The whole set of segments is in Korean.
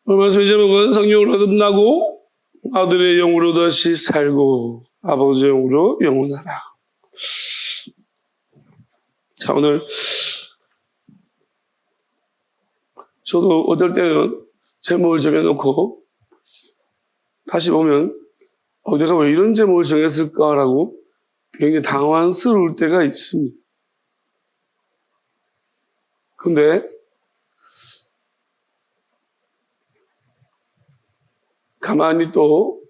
오늘 말씀의 제목은 성령으로 거듭나고 아들의 영으로 다시 살고 아버지의 영으로 영원하라. 자, 오늘 저도 어떨 때는 제목을 정해놓고 다시 보면 내가 왜 이런 제목을 정했을까라고 굉장히 당황스러울 때가 있습니다. 근데 가만히 또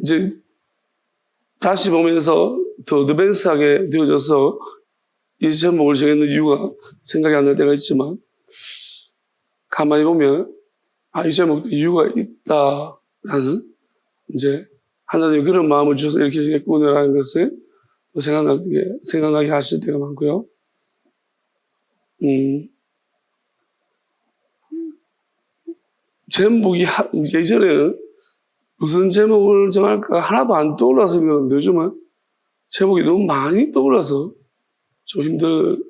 이제 다시 보면서 더 어드밴스하게 되어져서 이 제목을 정했는 이유가 생각이 안 날 때가 있지만 가만히 보면 이 제목도 이유가 있다라는 이제 하나님이 그런 마음을 주셔서 이렇게 정했구나라는 것을 생각나게 하실 때가 많고요. 제목이 예전에는 무슨 제목을 정할까 하나도 안 떠올라서 그러는데 요즘은 제목이 너무 많이 떠올라서 좀 힘든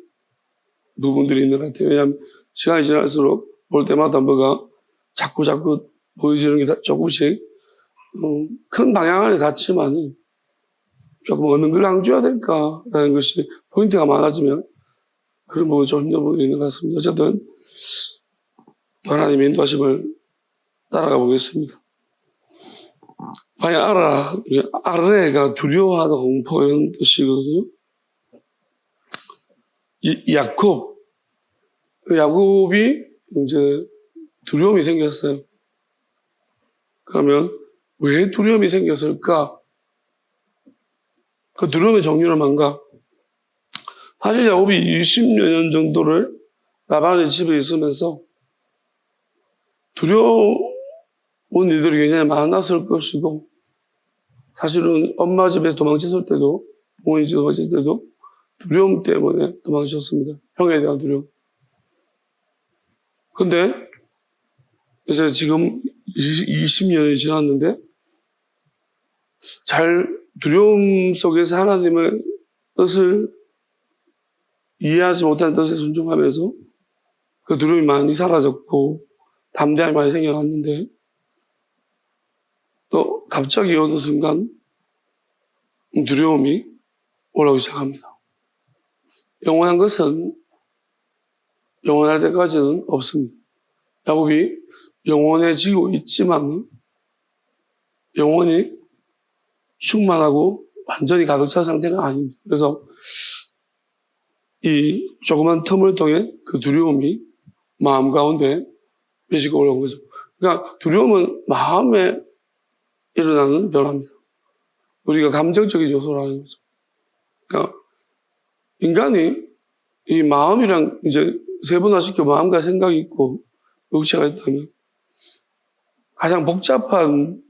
부분들이 있는 것 같아요. 왜냐하면 시간이 지날수록 볼 때마다 뭐가 자꾸 보여지는 게 조금씩 큰 방향을 갖지만 조금 어느 걸 강조해야 될까라는 것이 포인트가 많아지면 그런 부분이 좀 힘든 부분이 있는 것 같습니다. 어쨌든 또 하나님의 인도하심을 따라가 보겠습니다. 과연 아르레가 두려워하다 공포 이런 뜻이거든요. 야곱이 이제 두려움이 생겼어요. 그러면 왜 두려움이 생겼을까? 그 두려움의 종류는 뭔가? 사실 야곱이 20여 년 정도를 라반의 집에 있으면서 두려운 일들이 굉장히 많았을 것이고, 사실은 엄마 집에서 도망쳤을 때도, 부모님 집에서 도망쳤을 때도 두려움 때문에 도망쳤습니다. 형에 대한 두려움. 근데 이제 지금 20년이 지났는데 두려움 속에서 하나님의 뜻을 이해하지 못한 뜻에 순종하면서 그 두려움이 많이 사라졌고 담대함이 많이 생겨났는데 또 갑자기 어느 순간 두려움이 올라오기 시작합니다. 영원한 것은 영원할 때까지는 없습니다. 야곱이 영원해지고 있지만 영원히 충만하고 완전히 가득 찬 상태는 아닙니다. 그래서 이 조그만 틈을 통해 그 두려움이 마음 가운데 맺히고 올라온 거죠. 그러니까 두려움은 마음에 일어나는 변화입니다. 우리가 감정적인 요소라는 거죠. 그러니까 인간이 이 마음이랑 이제 세분화시켜 마음과 생각이 있고 육체가 있다면 가장 복잡한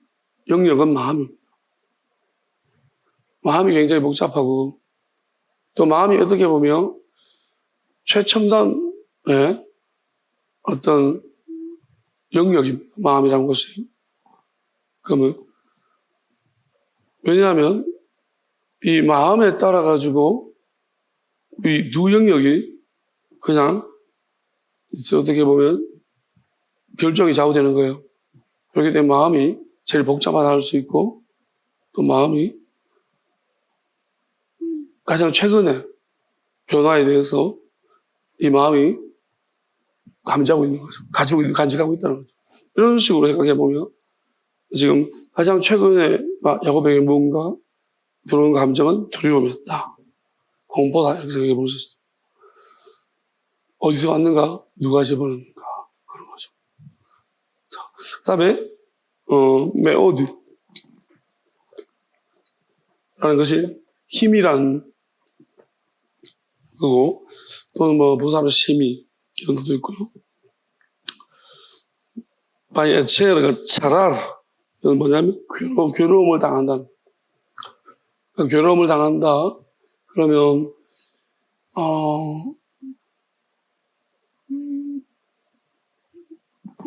영역은 마음입니다. 마음이 굉장히 복잡하고 또 마음이 어떻게 보면 최첨단의 어떤 영역입니다. 마음이라는 것이. 그러면 왜냐하면 이 마음에 따라 가지고 이 두 영역이 그냥 이제 어떻게 보면 결정이 좌우되는 거예요. 그렇게 되면 마음이 제일 복잡하다 할 수 있고 또 마음이 가장 최근에 변화에 대해서 이 마음이 감지하고 있는 거죠. 간직하고 있다는 거죠. 이런 식으로 생각해 보면 지금 가장 최근에 야곱에게 뭔가 들어온 감정은 두려움이었다. 공포다. 이렇게 생각해 볼 수 있어요. 어디서 왔는가? 누가 집어넣는가? 그런 거죠. 그 다음에, 메오드. 라는 것이 힘이라는 거고, 또는 부사로 심의, 이런 것도 있고요. 바이에체르가 차랄. 이건 뭐냐면, 괴로움을 당한다. 그러니까 괴로움을 당한다. 그러면,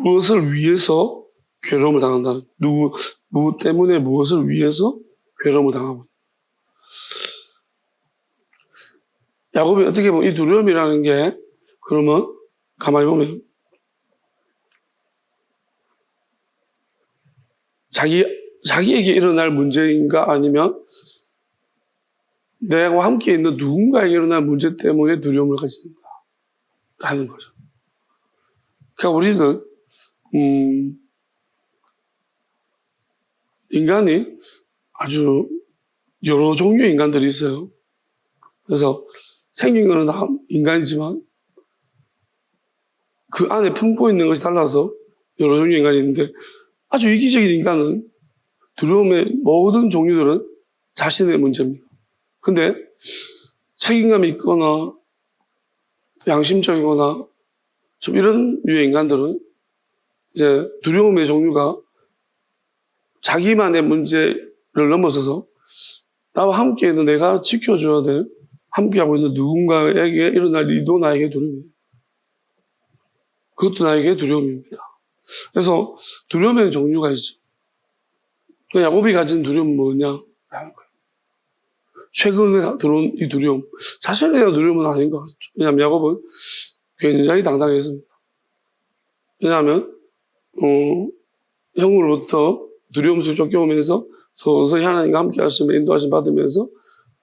무엇을 위해서 괴로움을 당한다는, 누구 때문에 무엇을 위해서 괴로움을 당하고. 야곱이 어떻게 보면 이 두려움이라는 게, 그러면, 가만히 보면, 자기에게 일어날 문제인가 아니면 내가 함께 있는 누군가에게 일어날 문제 때문에 두려움을 가지는가 하는 거죠. 그러니까 우리는 인간이 아주 여러 종류의 인간들이 있어요. 그래서 생긴 거는 다 인간이지만 그 안에 품고 있는 것이 달라서 여러 종류의 인간이 있는데 아주 이기적인 인간은 두려움의 모든 종류들은 자신의 문제입니다. 근데 책임감이 있거나 양심적이거나 좀 이런 류의 인간들은 이제 두려움의 종류가 자기만의 문제를 넘어서서 나와 함께 있는 내가 지켜줘야 될 함께하고 있는 누군가에게 일어날 일도 나에게 두려움입니다. 그것도 나에게 두려움입니다. 그래서 두려움의 종류가 있죠. 야곱이 가진 두려움은 뭐냐? 최근에 들어온 이 두려움. 자신에 대한 두려움은 아닌 것 같죠. 왜냐하면 야곱은 굉장히 당당했습니다. 왜냐하면, 형으로부터 두려움 속에 쫓겨오면서 서서히 하나님과 함께 하시며 인도하심 받으면서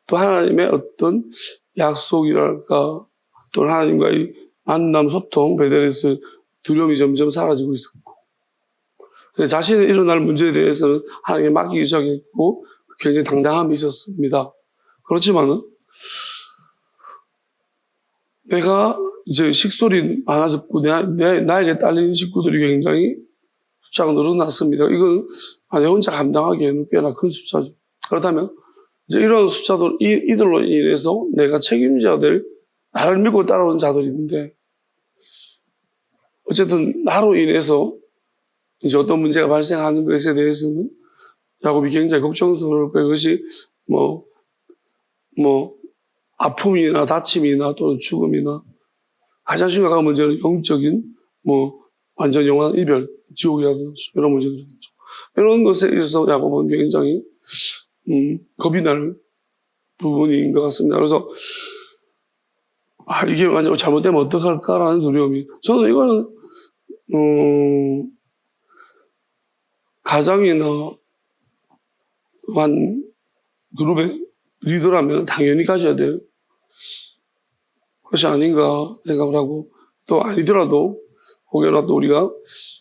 또 하나님의 어떤 약속이랄까 또 하나님과의 만남, 소통, 베델에서 두려움이 점점 사라지고 있었고 자신이 일어날 문제에 대해서는 하나님께 맡기기 시작했고 굉장히 당당함이 있었습니다. 그렇지만은 내가 이제 식솔이 많아졌고 나에게 딸린 식구들이 굉장히 숫자가 늘어났습니다. 이건 내 혼자 감당하기에는 꽤나 큰 숫자죠. 그렇다면 이제 이런 숫자들 이들로 인해서 내가 책임져야 될 나를 믿고 따라오는 자들이 있는데 어쨌든 나로 인해서 이제 어떤 문제가 발생하는 것에 대해서는 야곱이 굉장히 걱정스러울 거예요. 그것이 아픔이나 다침이나 또는 죽음이나 가장 심각한 문제는 영적인 완전 영원한 이별, 지옥이라든지 이런 문제들이겠죠. 이런 것에 있어서 야곱은 굉장히 겁이 날 부분인 것 같습니다. 그래서 이게 만약 잘못되면 어떡할까라는 두려움이 저는 이거는 가장이나 한 그룹의 리더라면 당연히 가져야 될 것이 아닌가 생각을 하고 또 아니더라도 혹여나 또 우리가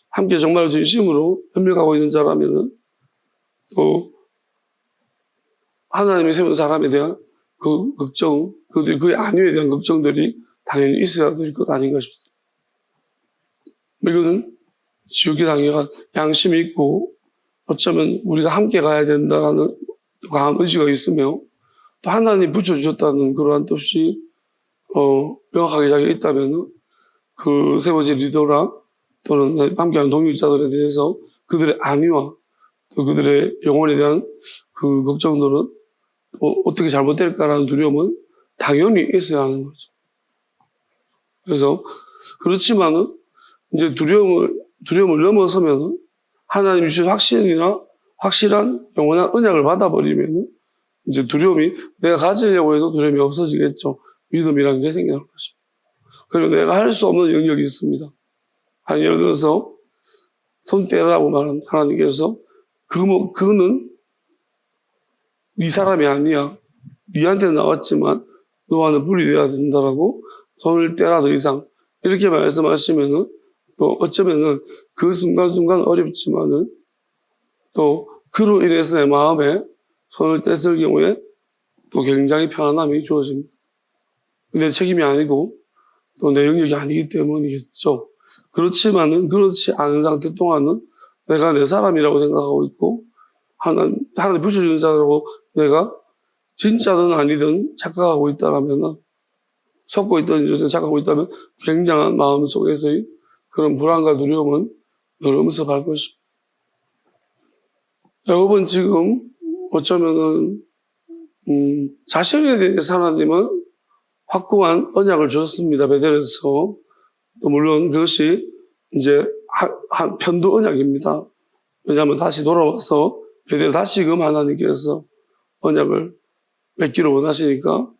함께 정말 진심으로 협력하고 있는 자라면은 또 하나님이 세운 사람에 대한 그 걱정, 그의 안위에 대한 걱정들이 당연히 있어야 될 것 아닌가 싶습니다. 이거는 지옥의 당연한 양심이 있고 어쩌면 우리가 함께 가야 된다라는 강한 의지가 있으며 또 하나님 붙여주셨다는 그러한 뜻이 명확하게 자기가 있다면 그 세워진 리더랑 또는 함께하는 동역자들에 대해서 그들의 안위와 또 그들의 영혼에 대한 그 걱정들은 어떻게 잘못될까라는 두려움은 당연히 있어야 하는 거죠. 그래서 그렇지만은 이제 두려움을 넘어서면은 하나님이 주신 확신이나 확실한 영원한 언약을 받아버리면은 이제 두려움이 내가 가지려고 해도 두려움이 없어지겠죠. 믿음이라는 게 생겨날 것입니다. 그리고 내가 할 수 없는 영역이 있습니다. 예를 들어서 손 떼라고 말한 하나님께서 그는 네 사람이 아니야. 네한테 나왔지만 너와는 분리돼야 된다라고 손을 떼라 더 이상 이렇게 말씀하시면은 또 어쩌면은 그 순간순간 어렵지만은 또 그로 인해서 내 마음에 손을 뗐을 경우에 또 굉장히 편안함이 주어집니다. 내 책임이 아니고 또 내 영역이 아니기 때문이겠죠. 그렇지만은 그렇지 않은 상태 동안은 내가 내 사람이라고 생각하고 있고 하나님 붙여주는 자라고 내가 진짜든 아니든 착각하고 있다라면은 속고 있던 이것에 착각하고 있다면 굉장한 마음속에서의 그런 불안과 두려움은 넘어서갈 것입니다. 야곱은 지금 어쩌면은 자신에 대해서 하나님은 확고한 언약을 줬습니다. 베델에서. 또 물론 그것이 이제 한 편도 언약입니다. 왜냐하면 다시 돌아와서 베델 다시금 하나님께서 언약을 맺기를 원하시니까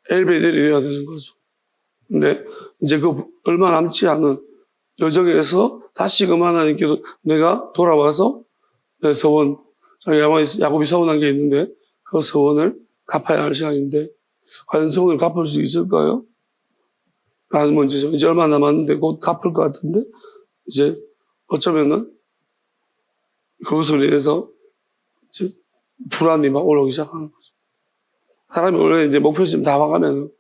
엘베델이 되어야 되는 거죠. 근데 이제 그 얼마 남지 않은 여정에서 다시금 하나님께서 내가 돌아와서 내 서원, 야곱이 서원한 게 있는데 그 서원을 갚아야 할 시간인데 과연 서원을 갚을 수 있을까요? 라는 문제죠. 이제 얼마 남았는데 곧 갚을 것 같은데 이제 어쩌면은 그것으로 인해서 이제 불안이 막 올라오기 시작하는 거죠. 사람이 원래 이제 목표점 다 와가면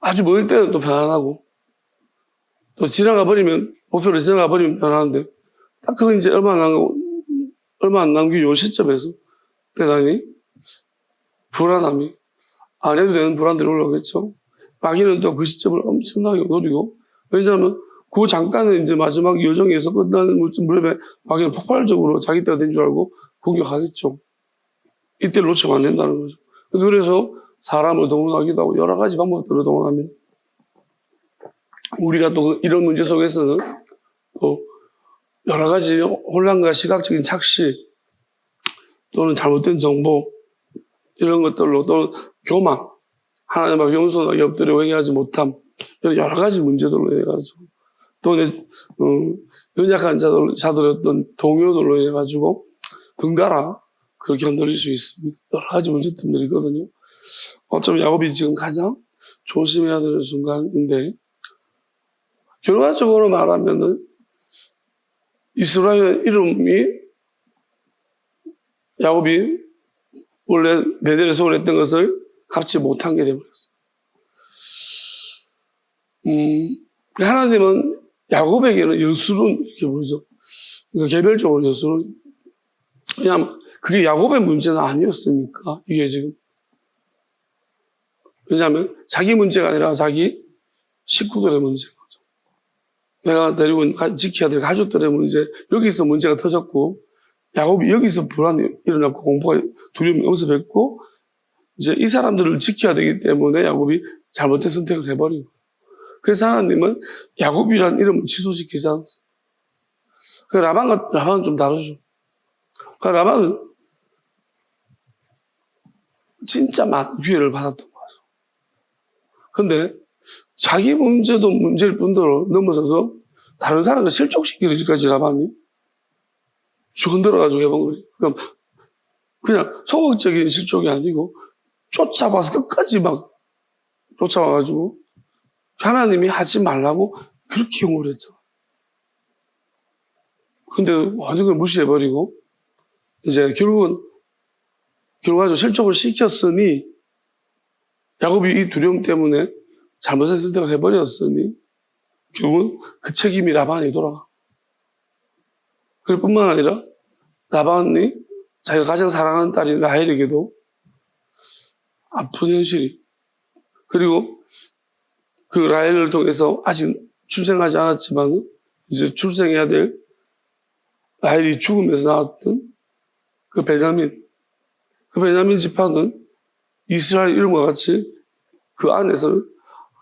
아주 멀 때는 또 편안하고 또 지나가 버리면 목표를 지나가 버리면 편안한데 딱 그건 이제 얼마 안 남긴 요 시점에서 대단히 불안함이 안 해도 되는 불안들이 올라오겠죠. 마귀는 또 그 시점을 엄청나게 노리고 왜냐하면 그 잠깐은 이제 마지막 여정에서 끝나는 무렵에 마귀는 폭발적으로 자기 때가 된 줄 알고 공격하겠죠. 이때를 놓치면 안 된다는 거죠. 그래서 사람을 동원하기도 하고 여러 가지 방법들을 동원합니다. 우리가 또 이런 문제 속에서는 또 여러 가지 혼란과 시각적인 착시 또는 잘못된 정보 이런 것들로 또는 교만 하나님 앞에 겸손하게 엎드려 회개하지 못함 이런 여러 가지 문제들로 해가지고 또 연약한 자들의 어떤 동요들로 해가지고 등달아 그렇게 흔들릴 수 있습니다. 여러 가지 문제점들이 있거든요. 어쩌면 야곱이 지금 가장 조심해야 되는 순간인데 결과적으로 말하면은 이스라엘 이름이 야곱이 원래 베델에 소홀했던 것을 갚지 못한 게 되어버렸어요. 하나님은 야곱에게는 여수론 이렇게 보이죠. 그러니까 개별적으로 여수론. 왜냐하면 그게 야곱의 문제는 아니었으니까 이게 지금. 왜냐하면 자기 문제가 아니라 자기 식구들의 문제인 거죠. 내가 데리고 지켜야 될 가족들의 문제, 여기서 문제가 터졌고 야곱이 여기서 불안이 일어났고 공포가 두려움이 엄습했고 이제 이 사람들을 지켜야 되기 때문에 야곱이 잘못된 선택을 해버린 거예요. 그래서 하나님은 야곱이라는 이름을 취소시키지 않았어요. 그 라반은 좀 다르죠. 그 라반은 진짜 많은 기회를 받았던 거죠. 근데 자기 문제도 문제일 뿐더러 넘어서서 다른 사람을 실족시키기까지 라반이 죽은들어가지고 해본 거예요. 그냥 소극적인 실족이 아니고 쫓아와서 끝까지 막 쫓아와가지고 하나님이 하지 말라고 그렇게 용을 했잖아. 근데 완전 걸 무시해버리고 이제 결과적으로 실족을 시켰으니 야곱이 이 두려움 때문에 잘못된 선택을 해버렸으니 결국은 그 책임이 라반에게 돌아가. 그럴 뿐만 아니라 라반이 자기가 가장 사랑하는 딸인 라헬에게도 아픈 현실이 그리고 그 라헬을 통해서 아직 출생하지 않았지만 이제 출생해야 될 라헬이 죽으면서 나왔던 그 베냐민 지파는 이스라엘 이름과 같이 그 안에서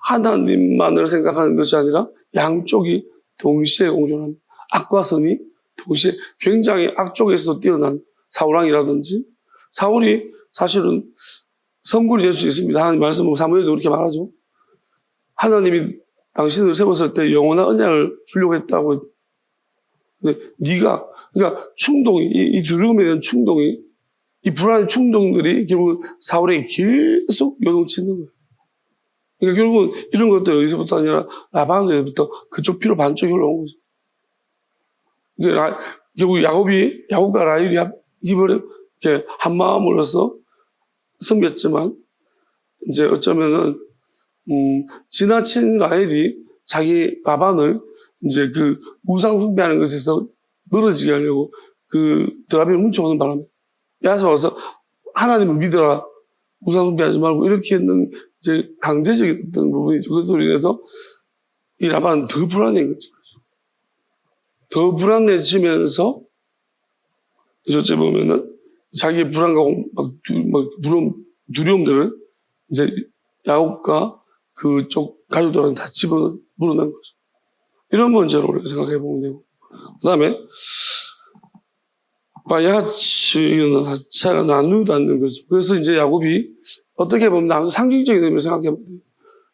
하나님만을 생각하는 것이 아니라 양쪽이 동시에 공존합니다. 악과 선이 동시에 굉장히 악쪽에서 뛰어난 사울왕이라든지 사울이 사실은 성군이 될 수 있습니다. 하나님 말씀은 사무엘도 그렇게 말하죠. 하나님이 당신을 세웠을 때 영원한 언약을 주려고 했다고. 근데 네가 그러니까 충동이 이 두려움에 대한 충동이 이 불안의 충동들이 결국 사울에게 계속 요동치는 거예요. 그러니까 결국은 이런 것도 여기서부터 아니라 라반에서부터 그쪽 피로 반쪽이 올라온 거죠. 그러니까 결국 야곱과 라헬이 이번에 이렇게 한 마음으로서 섬겼지만 이제 어쩌면은 지나친 라헬이 자기 라반을 이제 그 우상 숭배하는 것에서 멀어지게 하려고 그 드라비를 훔쳐오는 바람에 야서 와서 하나님을 믿어라 우상 숭배하지 말고 이렇게 했는 이제 강제적인 어떤 부분이죠. 그것으로 인해서 이 라반은 더 불안해진 거죠. 더 불안해지면서 어찌 보면은 자기의 불안과 두려움들을 이제 야곱과 그쪽 가족들한테 다 집어물어낸 거죠. 이런 문제로 우리가 생각해 보면 되고. 그 다음에, 야채가 나누다는 거죠. 그래서 이제 야곱이 어떻게 보면 상징적인 의미로 생각해 보면 돼요.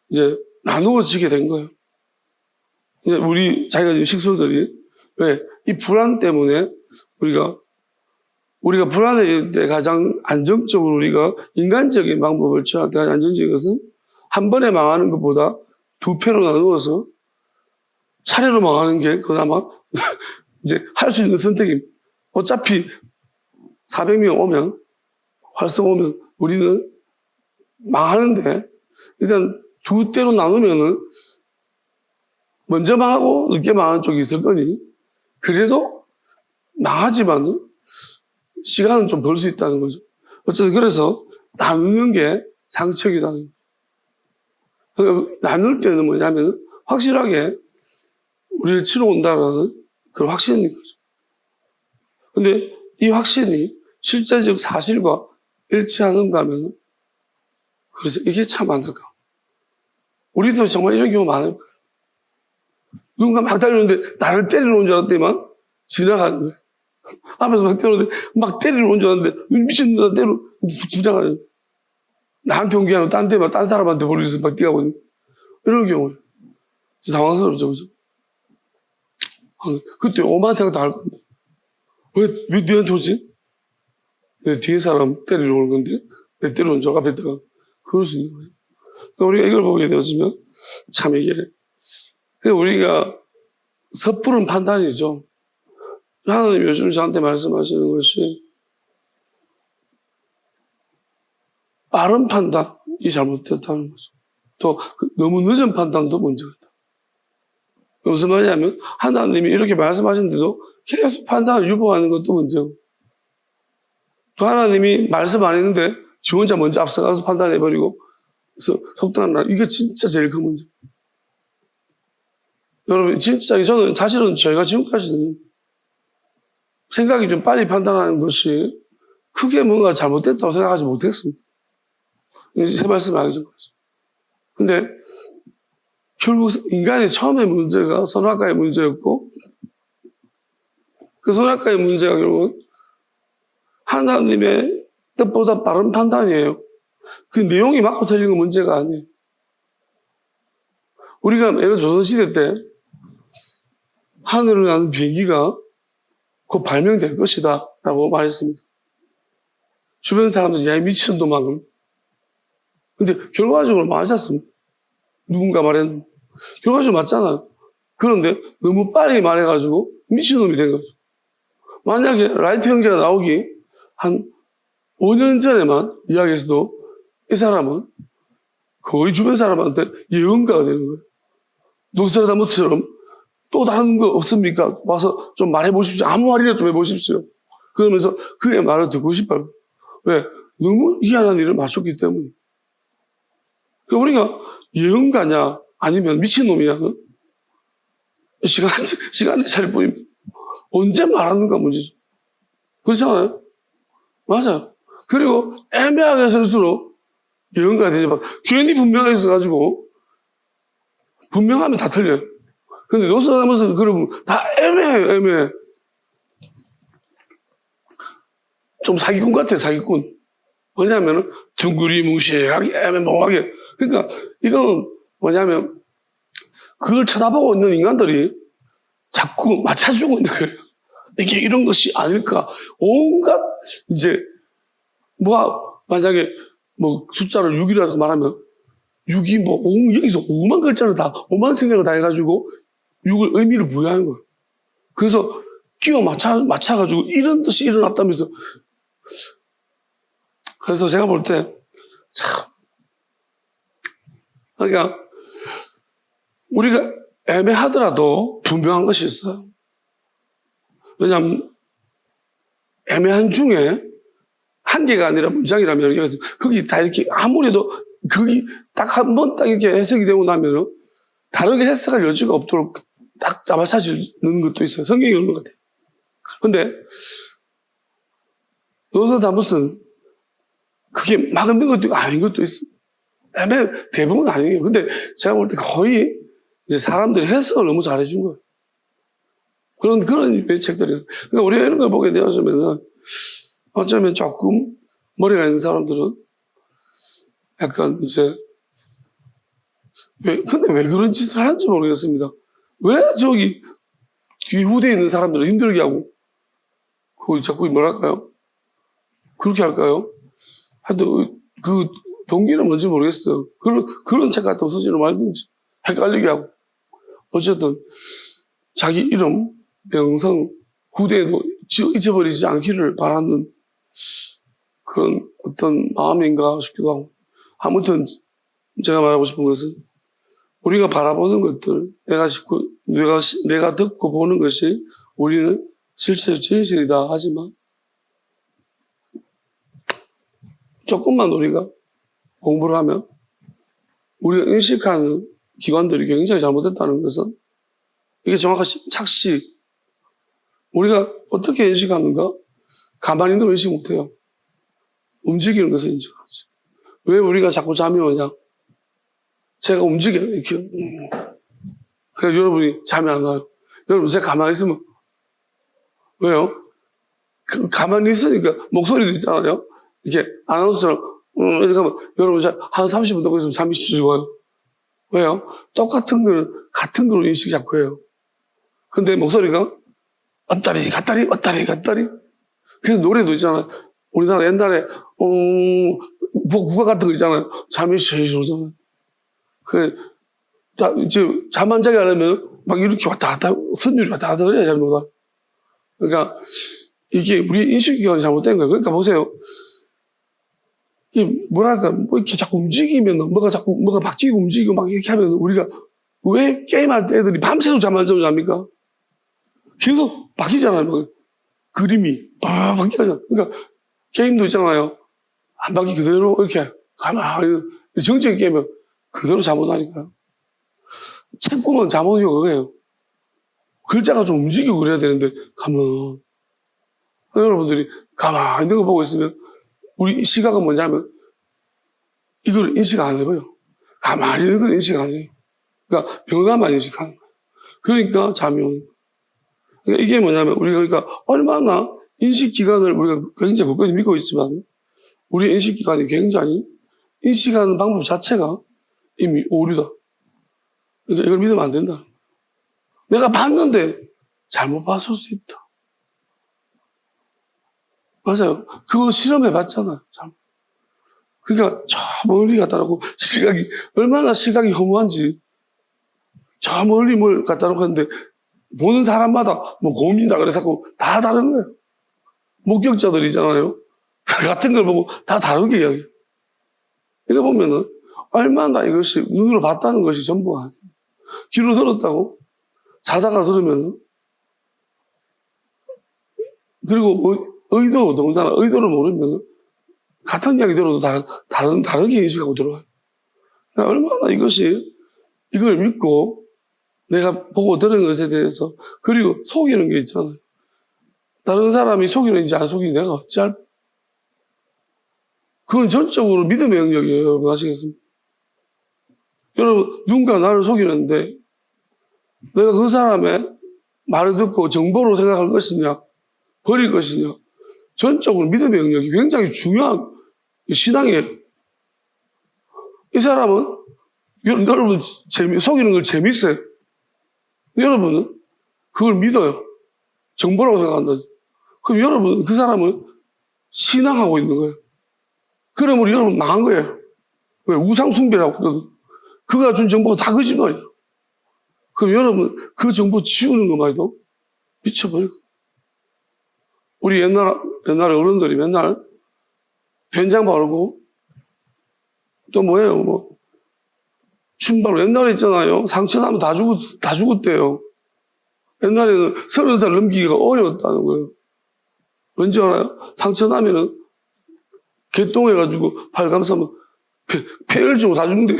이제 나누어지게 된 거예요. 이제 자기가 식구들이 왜? 이 불안 때문에 우리가 불안해질 때 가장 안정적으로 우리가 인간적인 방법을 취할 때 가장 안정적인 것은 한 번에 망하는 것보다 두 패로 나누어서 차례로 망하는 게 그나마 이제 할 수 있는 선택입니다. 어차피 400명 오면, 활성 오면 우리는 망하는데 일단 두 때로 나누면은 먼저 망하고 늦게 망하는 쪽이 있을 거니 그래도 망하지만은 시간은 좀 벌 수 있다는 거죠. 어쨌든 그래서 나누는 게 상책이다. 나눌 때는 뭐냐면 확실하게 우리를 치러 온다라는 그런 확신인 거죠. 근데 이 확신이 실제적 사실과 일치하는가 하면 그래서 이게 참 안타까워. 우리도 정말 이런 경우 많을 거예요. 누군가 막 달리는데 나를 때리러 온 줄 알았더니만 지나가는 거예요. 앞에서 막 때리는데 막 때리러 온 줄 알았는데 미친 나 때려 지나가는 거예요. 나한테 온 게 아니고 딴 사람한테 벌리서 막 뛰어가고 있는 이런 경우예요. 당황스럽죠, 그죠? 그때 오만 생각 다 할 건데. 왜 니한테 오지? 내 뒤에 사람 때리러 오는 건데, 내 때려온 줄 앞에 있다가, 그럴 수 있는 거죠. 그러니까 우리가 이걸 보게 되었으면, 참 이게, 우리가 섣부른 판단이죠. 하나님 요즘 저한테 말씀하시는 것이, 빠른 판단이 잘못됐다는 거죠. 또, 너무 늦은 판단도 문제가 있다. 무슨 말이냐면, 하나님이 이렇게 말씀하시는데도 계속 판단을 유보하는 것도 문제고, 또 하나님이 말씀 안 했는데, 지 혼자 먼저 앞서가서 판단해버리고, 그래서 속도가 나. 이게 진짜 제일 큰 문제. 여러분, 진짜 저는 사실은 저희가 지금까지는 생각이 좀 빨리 판단하는 것이 크게 뭔가 잘못됐다고 생각하지 못했습니다. 제 말씀 하기 전까지. 근데 결국 인간의 처음의 문제가 선악과의 문제였고 그 선악과의 문제가 결국은 하나님의 뜻보다 빠른 판단이에요. 그 내용이 맞고 틀린 건 문제가 아니에요. 우리가 예를 조선시대 때 하늘을 나는 비행기가 곧 발명될 것이다 라고 말했습니다. 주변 사람들이 야 미친놈아. 근데 결과적으로 맞았습니다. 누군가 말했는데 결과적으로 맞잖아요. 그런데 너무 빨리 말해가지고 미친놈이 된 거죠. 만약에 라이트 형제가 나오기 한 5년 전에만 이야기했어도 이 사람은 거의 주변 사람한테 예언가가 되는 거예요. 노스트라다무스처럼 또 다른 거 없습니까? 와서 좀 말해보십시오. 아무 말이나 좀 해보십시오. 그러면서 그의 말을 듣고 싶어요. 왜? 너무 희한한 일을 맞췄기 때문에. 그러니까 우리가 예언가냐 아니면 미친놈이냐 시간이 잘 보입니다. 언제 말하는가 문제죠. 그렇잖아요? 맞아요. 그리고 애매하게 쓸수록 예언가 되지만 괜히 분명하게 써가지고 분명하면 다 틀려요. 근데 노스트라다무스 그러면 다 애매해. 좀 사기꾼 같아요, 사기꾼. 왜냐하면 둥그리뭉실하게 애매모호하게. 그러니까 이건 뭐냐면 그걸 쳐다보고 있는 인간들이 자꾸 맞춰주고 있는 거예요. 이게 이런 것이 아닐까. 온갖 이제 만약에 숫자를 6이라고 말하면 6이 여기서 5만 글자를 다 5만 생각을 다 해가지고 6을 의미를 부여하는 거예요. 그래서 끼워 맞춰가지고 이런 뜻이 일어났다면서. 그래서 제가 볼 때 참 그러니까 우리가 애매하더라도 분명한 것이 있어요. 왜냐하면 애매한 중에 한 개가 아니라 문장이라면 여러 개가 있어요. 거기 다 이렇게 아무래도 거기 딱 한 번 딱 이렇게 해석이 되고 나면 다르게 해석할 여지가 없도록 딱 잡아차지는 것도 있어요. 성경이 그런 것 같아요. 근데 노스트라다무스는 그게 막 있는 것도 있고 아닌 것도 있어. 대부분 아니에요. 근데 제가 볼 때 거의 이제 사람들이 해석을 너무 잘해준 거예요. 그런 유의 책들이에요. 그러니까 우리가 이런 걸 보게 되어서면 어쩌면 조금 머리가 있는 사람들은 약간 이제 근데 왜 그런 짓을 하는지 모르겠습니다. 왜 저기 뒤에 후대에 있는 사람들을 힘들게 하고, 그걸 자꾸 뭐랄까요? 그렇게 할까요? 하여튼, 그 동기는 뭔지 모르겠어요. 그런 책 같은 거 쓰지는 말든지. 헷갈리게 하고. 어쨌든, 자기 이름, 명성, 후대에도 잊어버리지 않기를 바라는 그런 어떤 마음인가 싶기도 하고. 아무튼, 제가 말하고 싶은 것은, 우리가 바라보는 것들, 내가 듣고 보는 것이 우리는 실제 진실이다 하지만, 조금만 우리가 공부를 하면, 우리가 인식하는 기관들이 굉장히 잘못됐다는 것은, 이게 정확한 착시. 우리가 어떻게 인식하는가? 가만히 있는 걸 인식 못해요. 움직이는 것을 인식하지. 왜 우리가 자꾸 잠이 오냐? 제가 움직여요, 이렇게. 그래서 여러분이 잠이 안 와요. 여러분, 제가 가만히 있으면, 왜요? 가만히 있으니까 목소리도 있잖아요. 이렇게 아나운서처럼, 이렇게 하면 여러분 한 30분 듣고 있으면 잠이 쉬워요. 왜요? 똑같은 거는 같은 거로 인식이 자꾸 해요. 근데 목소리가 왔다리 갔다리 왔다리 갔다리. 그래서 노래도 있잖아요. 우리나라 옛날에 국악 같은 거 있잖아요. 잠이 쉬쉬 오잖아요. 이제 잠 안 자게 하려면 막 이렇게 왔다 갔다 선율이 왔다 갔다 그래야 잠이 오다. 그러니까 이게 우리 인식기관이 잘못된 거예요. 그러니까 보세요. 이 뭐랄까 뭐 이렇게 자꾸 움직이면 뭐가 바뀌고 움직이고 막 이렇게 하면 우리가 왜 게임할 때 애들이 밤새도 잠 안 자고 잡니까? 계속 바뀌잖아요. 뭐. 그림이 바뀌잖아요. 그러니까 게임도 있잖아요. 한 바퀴 그대로 이렇게 가만히 정적인 게임은 그대로 잠 오다니까요. 책 보면 잠 오는 이유가 그거예요. 글자가 좀 움직이고 그래야 되는데 가만 여러분들이 가만히 있는 거 보고 있으면 우리 시각은 뭐냐면 이걸 인식 안 해봐요. 가만히 있는 건 인식 안 해요. 그러니까 변화만 인식하는 거예요. 그러니까 잠이 오는 거예요. 그러니까 이게 뭐냐면 우리가 그러니까 얼마나 인식기관을 우리가 굉장히 굳건히 믿고 있지만 우리 인식기관이 굉장히 인식하는 방법 자체가 이미 오류다. 그러니까 이걸 믿으면 안 된다. 내가 봤는데 잘못 봤을 수 있다. 맞아요. 그거 실험해 봤잖아요. 그러니까 저 멀리 갔다 놓고 얼마나 시각이 허무한지 저 멀리 뭘 갖다 놓고 했는데 보는 사람마다 뭐 고민이다 그래서 다 다른 거예요. 목격자들이잖아요. 같은 걸 보고 다 다르게 이야기해요. 이거 보면은 얼마나 이것이 눈으로 봤다는 것이 전부가 아니에요. 귀로 들었다고 자다가 들으면은 그리고 더군다나 의도를 모르면은 같은 이야기 들어도 다르게 인식하고 들어와요. 그러니까 얼마나 이걸 믿고 내가 보고 들은 것에 대해서 그리고 속이는 게 있잖아요. 다른 사람이 속이는지 안 속이는지 내가 어찌 알 그건 전적으로 믿음의 영역이에요. 여러분 아시겠습니까? 여러분 누군가 나를 속이는데 내가 그 사람의 말을 듣고 정보로 생각할 것이냐 버릴 것이냐 전적으로 믿음의 영역이 굉장히 중요한 신앙이에요. 이 사람은 여러분 속이는 걸 재밌어요. 여러분은 그걸 믿어요. 정보라고 생각한다. 그럼 여러분 그 사람을 신앙하고 있는 거예요. 그러면 여러분 망한 거예요. 왜? 우상숭배라고 하거든. 그가 준 정보가 다 거짓말이에요. 그럼 여러분 그 정보 지우는 것만 해도 미쳐버려요. 우리 옛날에 어른들이 맨날 된장 바르고 또 뭐예요? 춤바로 옛날에 있잖아요. 상처나면 다 죽었대요. 옛날에는 30살 넘기기가 어려웠다는 거예요. 왠지 알아요? 상처나면은 개똥해가지고 팔 감싸면 폐혈증으로 다 죽는데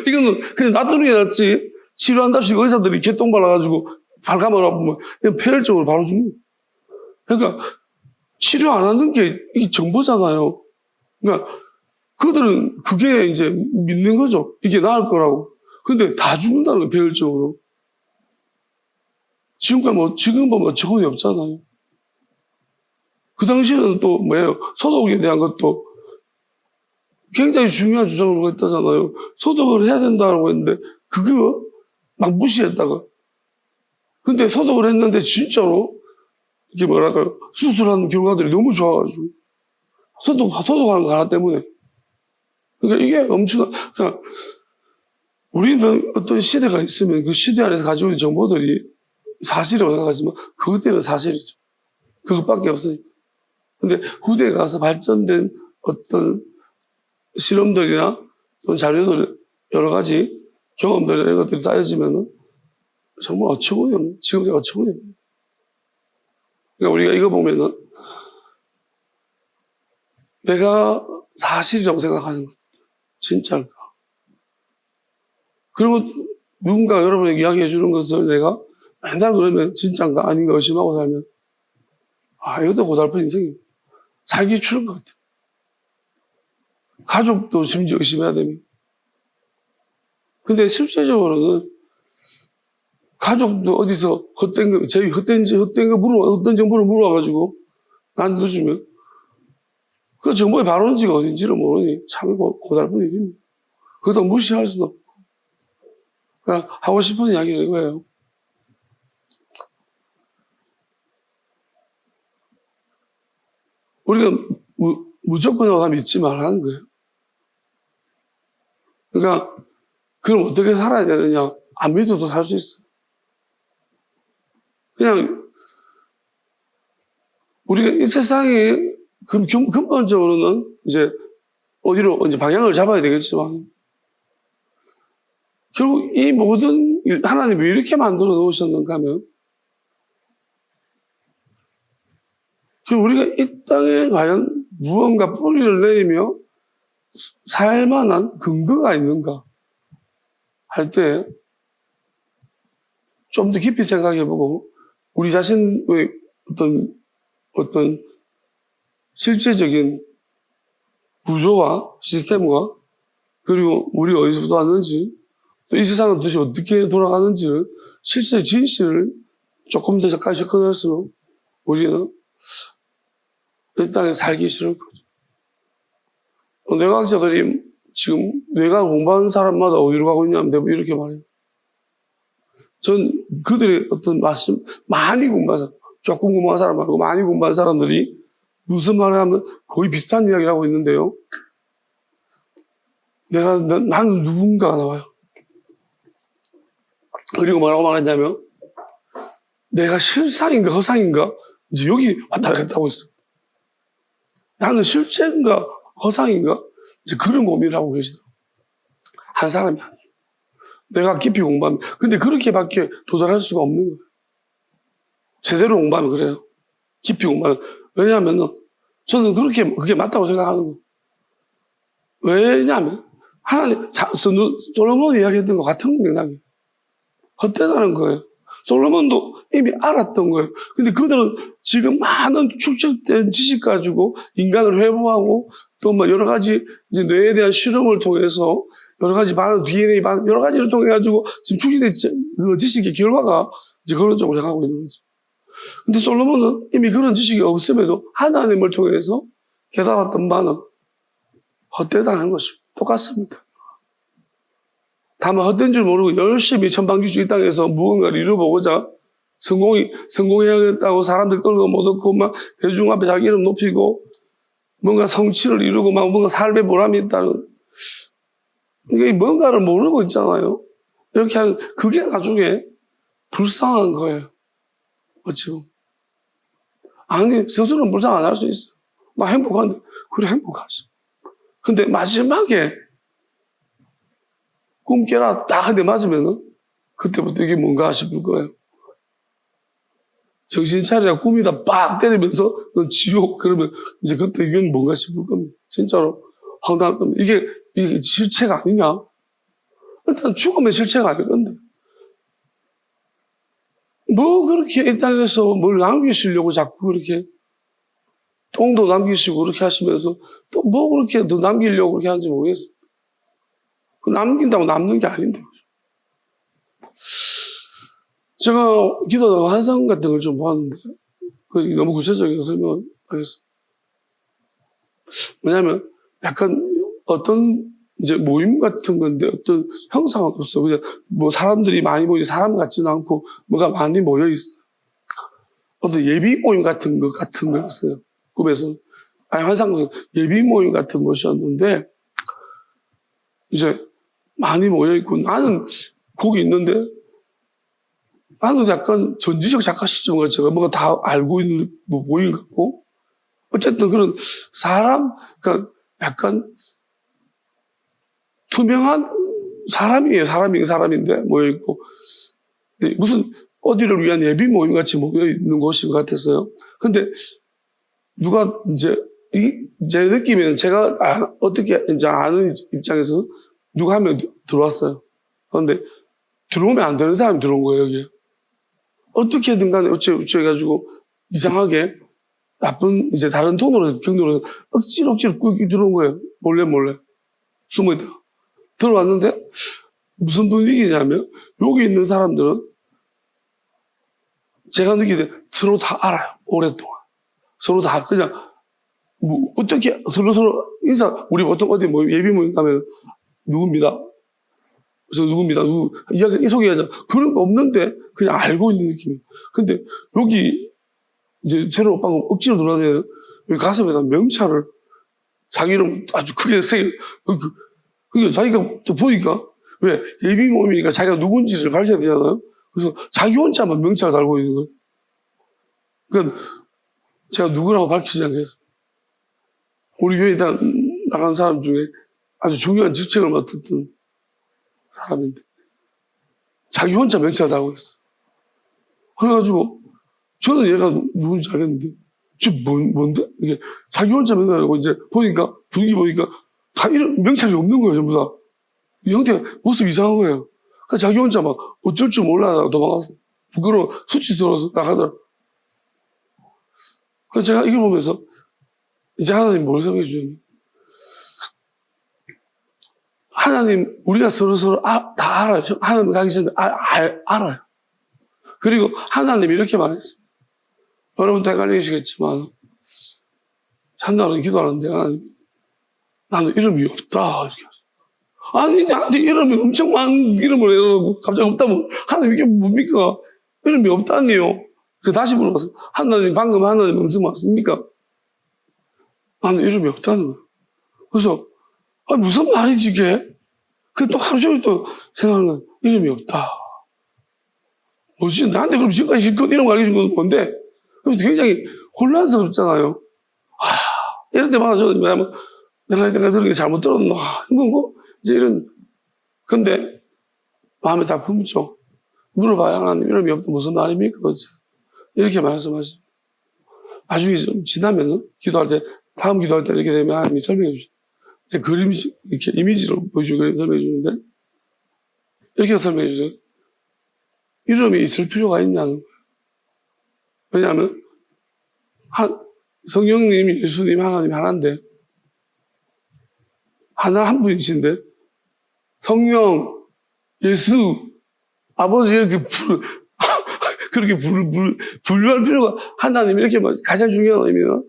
이거는 그냥 놔두는 게 낫지. 치료한답시고 의사들이 개똥 발라가지고 팔 감아보면 그냥 폐혈증으로 바로 죽는 거예요. 그러니까 치료 안 하는 게 이게 정보잖아요. 그러니까 그들은 그게 이제 믿는 거죠. 이게 나을 거라고. 근데 다 죽는다는 거예요, 폐혈증으로. 지금 보면 어처구니 없잖아요. 그 당시에는 또 뭐예요? 소독에 대한 것도 굉장히 중요한 주장을 했다잖아요. 소독을 해야 된다고 했는데 그거 막 무시했다가 근데 소독을 했는데 진짜로 이게 뭐랄까요? 수술한 결과들이 너무 좋아가지고 소독하는 거 하나 때문에. 그러니까 이게 엄청난, 그러니까 우리는 어떤 시대가 있으면 그 시대 안에서 가지고 있는 정보들이 사실이라고 생각하지만 그것들은 사실이죠. 그것밖에 없어요. 근데 후대에 가서 발전된 어떤 실험들이나 또는 자료들, 여러 가지 경험들, 이런 것들이 쌓여지면은 정말 어처구니없는, 지금 어처구니없는. 그러니까 우리가 이거 보면은 내가 사실이라고 생각하는 것, 진짜일까? 그리고 누군가 여러분에게 이야기해 주는 것을 내가 맨날 그러면 진짜인가 아닌가 의심하고 살면, 이것도 고달픈 인생입니다. 살기 싫은 것 같아요. 가족도 심지어 의심해야 됩니다. 근데 실제적으로는 가족도 어디서 헛된 거 정보를 물어가지고 나한테 주면 그 정보의 발원지가 어딘지를 모르니 참 고달픈 일입니다. 그것도 무시할 수도 없고. 그러니까 하고 싶은 이야기가 이거예요. 우리가 무조건 다 믿지 말라는 거예요. 그러니까 그럼 어떻게 살아야 되느냐? 안 믿어도 살 수 있어요. 그냥 우리가 이 세상에 근본적으로는 이제 어디로 이제 방향을 잡아야 되겠지만 결국 이 모든 일, 하나님이 왜 이렇게 만들어 놓으셨는가 하면 우리가 이 땅에 과연 무언가 뿌리를 내리며 살 만한 근거가 있는가 할 때 좀 더 깊이 생각해보고 우리 자신의 어떤 실제적인 구조와 시스템과 그리고 우리 어디서부터 왔는지 또 이 세상은 도대체 어떻게 돌아가는지를 실제 진실을 조금 더 가까이 접근할수록 우리는 이 땅에 살기 싫을 거죠. 뇌과학자들이 지금 뇌과학 공부하는 사람마다 어디로 가고 있냐면 대부분 이렇게 말해요. 전 그들의 어떤 말씀, 많이 공부한 사람, 조금 공부한 사람 말고 많이 공부한 사람들이 무슨 말을 하면 거의 비슷한 이야기를 하고 있는데요. 나는 누군가가 나와요. 그리고 뭐라고 말했냐면, 내가 실상인가 허상인가? 이제 여기 왔다 갔다 하고 있어. 나는 실제인가 허상인가? 이제 그런 고민을 하고 계시더라고요. 한 사람이 아니에요. 내가 깊이 공부하면. 근데 그렇게밖에 도달할 수가 없는 거예요. 제대로 공부하면 그래요. 깊이 공부하면. 왜냐하면 저는 그게 맞다고 생각하는 거예요. 왜냐하면 하나님, 솔로몬이 이야기했던 것 같은 맥락이에요. 헛되다는 거예요. 솔로몬도 이미 알았던 거예요. 근데 그들은 지금 많은 축적된 지식 가지고 인간을 회복하고 또 뭐 여러 가지 이제 뇌에 대한 실험을 통해서 여러 가지 반응, DNA 반응, 여러 가지를 통해가지고 지금 축적된 그 지식의 결과가 이제 그런 쪽으로 향하고 있는 거죠. 근데 솔로몬은 이미 그런 지식이 없음에도 하나님을 통해서 깨달았던 바는 헛되다는 것이 똑같습니다. 다만 헛된 줄 모르고 열심히 천방지축 이 땅에서 무언가를 이루어보고자 성공해야겠다고 사람들 끌고 못 얻고 막 대중 앞에 자기 이름 높이고 뭔가 성취를 이루고 막 뭔가 삶의 보람이 있다는 이게 뭔가를 모르고 있잖아요. 이렇게 하는 그게 나중에 불쌍한 거예요. 지금 아니 스스로는 불쌍 안 할 수 있어. 막 행복한데 그래 행복하지. 근데 마지막에 꿈 깨라 딱 한 대 맞으면은 그때부터 이게 뭔가 싶을 거예요. 정신 차리라 꿈이다 빡 때리면서 넌 지옥 그러면 이제 그때 이건 뭔가 싶을 겁니다. 진짜로 황당할 겁니다. 이게 실체가 아니냐? 일단 죽으면 실체가 아닐 건데. 뭐 그렇게 이 땅에서 뭘 남기시려고 자꾸 그렇게 똥도 남기시고 그렇게 하시면서 또 뭐 그렇게 더 남기려고 그렇게 하는지 모르겠어요. 남긴다고 남는 게 아닌데. 제가 기도하다가 환상 같은 걸 좀 보았는데, 너무 구체적인 설명을 하겠습니다. 뭐냐면, 약간 어떤 이제 모임 같은 건데 어떤 형상은 없어. 그냥 뭐 사람들이 많이 모이지 사람 같지는 않고 뭐가 많이 모여 있어. 어떤 예비 모임 같은 거였어요. 꿈에서. 아니, 환상은 예비 모임 같은 것이었는데, 이제 많이 모여있고, 나는 거기 있는데, 나는 약간 전지적 작가 시점 같이 뭔가 다 알고 있는 뭐 모임 같고, 어쨌든 그런 사람, 그러니까 약간 투명한 사람이에요. 사람인데 모여있고. 네, 무슨 어디를 위한 예비 모임 같이 모여있는 곳인 것 같았어요. 근데 누가 제 느낌에는 제가 어떻게 이제 아는 입장에서 누가 한 명 들어왔어요. 그런데 들어오면 안 되는 사람이 들어온 거예요, 여기에. 어떻게든 간에 어째 해가지고 이상하게 나쁜 이제 다른 톤으로 경로로 억지로 꾸기 들어온 거예요. 몰래 숨어있다 들어왔는데 무슨 분위기냐면 여기 있는 사람들은 제가 느끼기에 서로 다 알아요. 오랫동안 서로 다 그냥 뭐 어떻게 서로 인사 우리 보통 어디 뭐 예비 모임 가면 누굽니다. 저 누굽니다. 이야기 소개하자 그런 거 없는데 그냥 알고 있는 느낌이에요. 근데 여기 이제 새로 방금 억지로 들어가는 여기 가슴에다 명찰을 자기 이름 아주 크게 세게 그게 자기가 또 보니까 왜 예비 모임이니까 자기가 누군지를 밝혀야 되잖아요. 그래서 자기 혼자만 명찰을 달고 있는 거예요. 그러니까 제가 누구라고 밝히지 않겠어요. 우리 교회에 나간 사람 중에 아주 중요한 직책을 맡았던 사람인데 자기 혼자 명찰을 달고 있어. 그래가지고 저는 얘가 누군지 알겠는데 저 뭔데? 이게 자기 혼자 명찰을 달고 이제 보니까 분위기 보니까 다 이런 명찰이 없는 거예요. 전부 다. 이 형태가 모습이 이상한 거예요. 그러니까 자기 혼자 막 어쩔 줄 몰라 도망가서 부끄러워 수치스러워서 나가더라. 그래서 제가 이걸 보면서 이제 하나님 뭘 생각해 주셨냐. 하나님 우리가 서로 다 알아요. 하나님 가기 전에 알아요. 그리고 하나님이 이렇게 말했어요. 여러분도 헷갈리시겠지만 산다는 기도하는데 하나님 나는 이름이 없다 이렇게 아니 나한테 이름이 엄청 많은 이름을 내놓고 갑자기 없다면 하나님 이게 뭡니까? 이름이 없다니요. 다시 물어봤어요. 하나님 방금 하나님 말씀 맞습니까? 나는 이름이 없다는 거예요. 그래서 무슨 말이지 이게? 또 하루 종일 또 생각하는 거예요. 이름이 없다. 뭐지? 나한테 그럼 지금까지 실컷 이름 가르쳐준 건 뭔데? 그럼 굉장히 혼란스럽잖아요. 이럴 때마다 저는 왜냐면 내가 들은 게 잘못 들었나? 이런 거? 이제 이런. 근데 마음에 다 품죠. 물어봐야 하나님 이름이 없다. 무슨 말입니까? 그렇지? 이렇게 말씀하시죠. 나중에 좀 지나면은 기도할 때, 다음 기도할 때 이렇게 되면 하나님이 설명해 주죠. 이제 그림, 이렇게 이미지로 보여주고 그림 설명해 주는데, 이렇게 설명해 주죠. 이름이 있을 필요가 있냐는 거예요. 왜냐하면, 성령님, 예수님, 하나님 하나인데, 하나 한 분이신데, 성령, 예수, 아버지 이렇게 그렇게 분류할 필요가 하나님 이렇게 가장 중요한 의미는